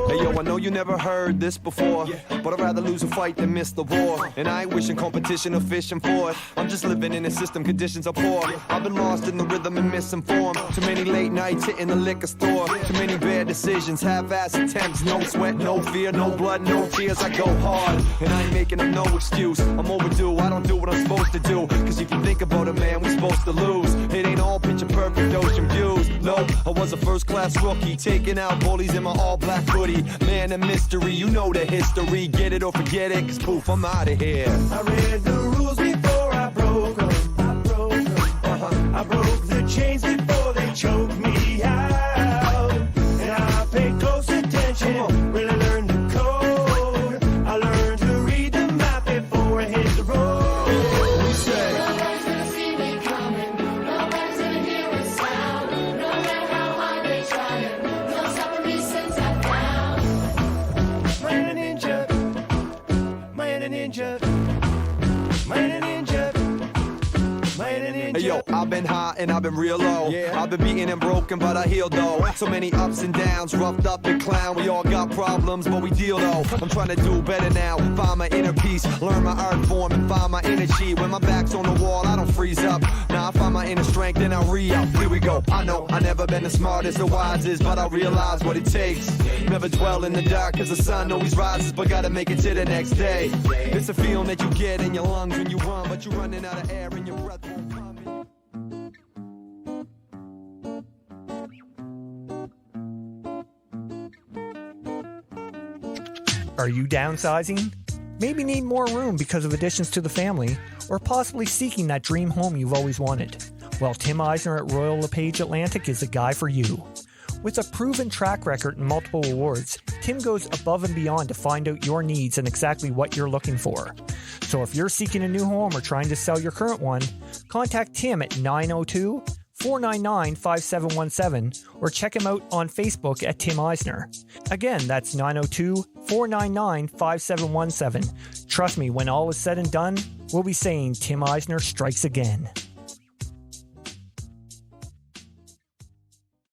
Hey yo, I know you never heard this before, but I'd rather lose a fight than miss the war. And I ain't wishing competition or fishing for it. I'm just living in a system, conditions are poor. I've been lost in the rhythm and misinformed. Too many late nights hitting the liquor store. Too many bad decisions, half-ass attempts. No sweat, no fear, no blood, no tears. I go hard, and I ain't making up no excuse. I'm overdue, I don't do what I'm supposed to do. Cause if you think about it, man, we supposed to lose. It ain't all picture perfect ocean views. No, I was a first-class rookie, taking out bullies in my all-black hoodie. Man, a mystery, you know the history. Get it or forget it, cause poof, I'm out of here. I read the rules before I broke them. I broke the chains before they choked me out. And I paid close attention, really learned the code. I learned to read the map before I hit the road. We say, nobody's gonna see me coming. Nobody's gonna hear a sound. No matter how hard they try, no stopping me since I found. man a ninja, man a ninja, man a ninja. Hey yo, I've been high and I've been real low. I've been beaten and broken, but I healed though. So many ups and downs, roughed up and clown. We all got problems, but we deal though. I'm trying to do better now, find my inner peace, learn my art form and find my energy. When my back's on the wall, I don't freeze up. Now I find my inner strength and I re-up. Here we go. I know I never been the smartest or wisest, but I realize what it takes. Never dwell in the dark, cause the sun always rises, but gotta make it to the next day. It's a feeling that you get in your lungs when you run, but you're running out of air and your breath won't come in. Are you downsizing? Maybe need more room because of additions to the family, or possibly seeking that dream home you've always wanted? Well, Tim Eisner at Royal LePage Atlantic is the guy for you. With a proven track record and multiple awards, Tim goes above and beyond to find out your needs and exactly what you're looking for. So if you're seeking a new home or trying to sell your current one, contact Tim at 902-499-5717 or check him out on Facebook at Tim Eisner. Again, that's 902-499-5717. Trust me, when all is said and done, we'll be saying Tim Eisner strikes again.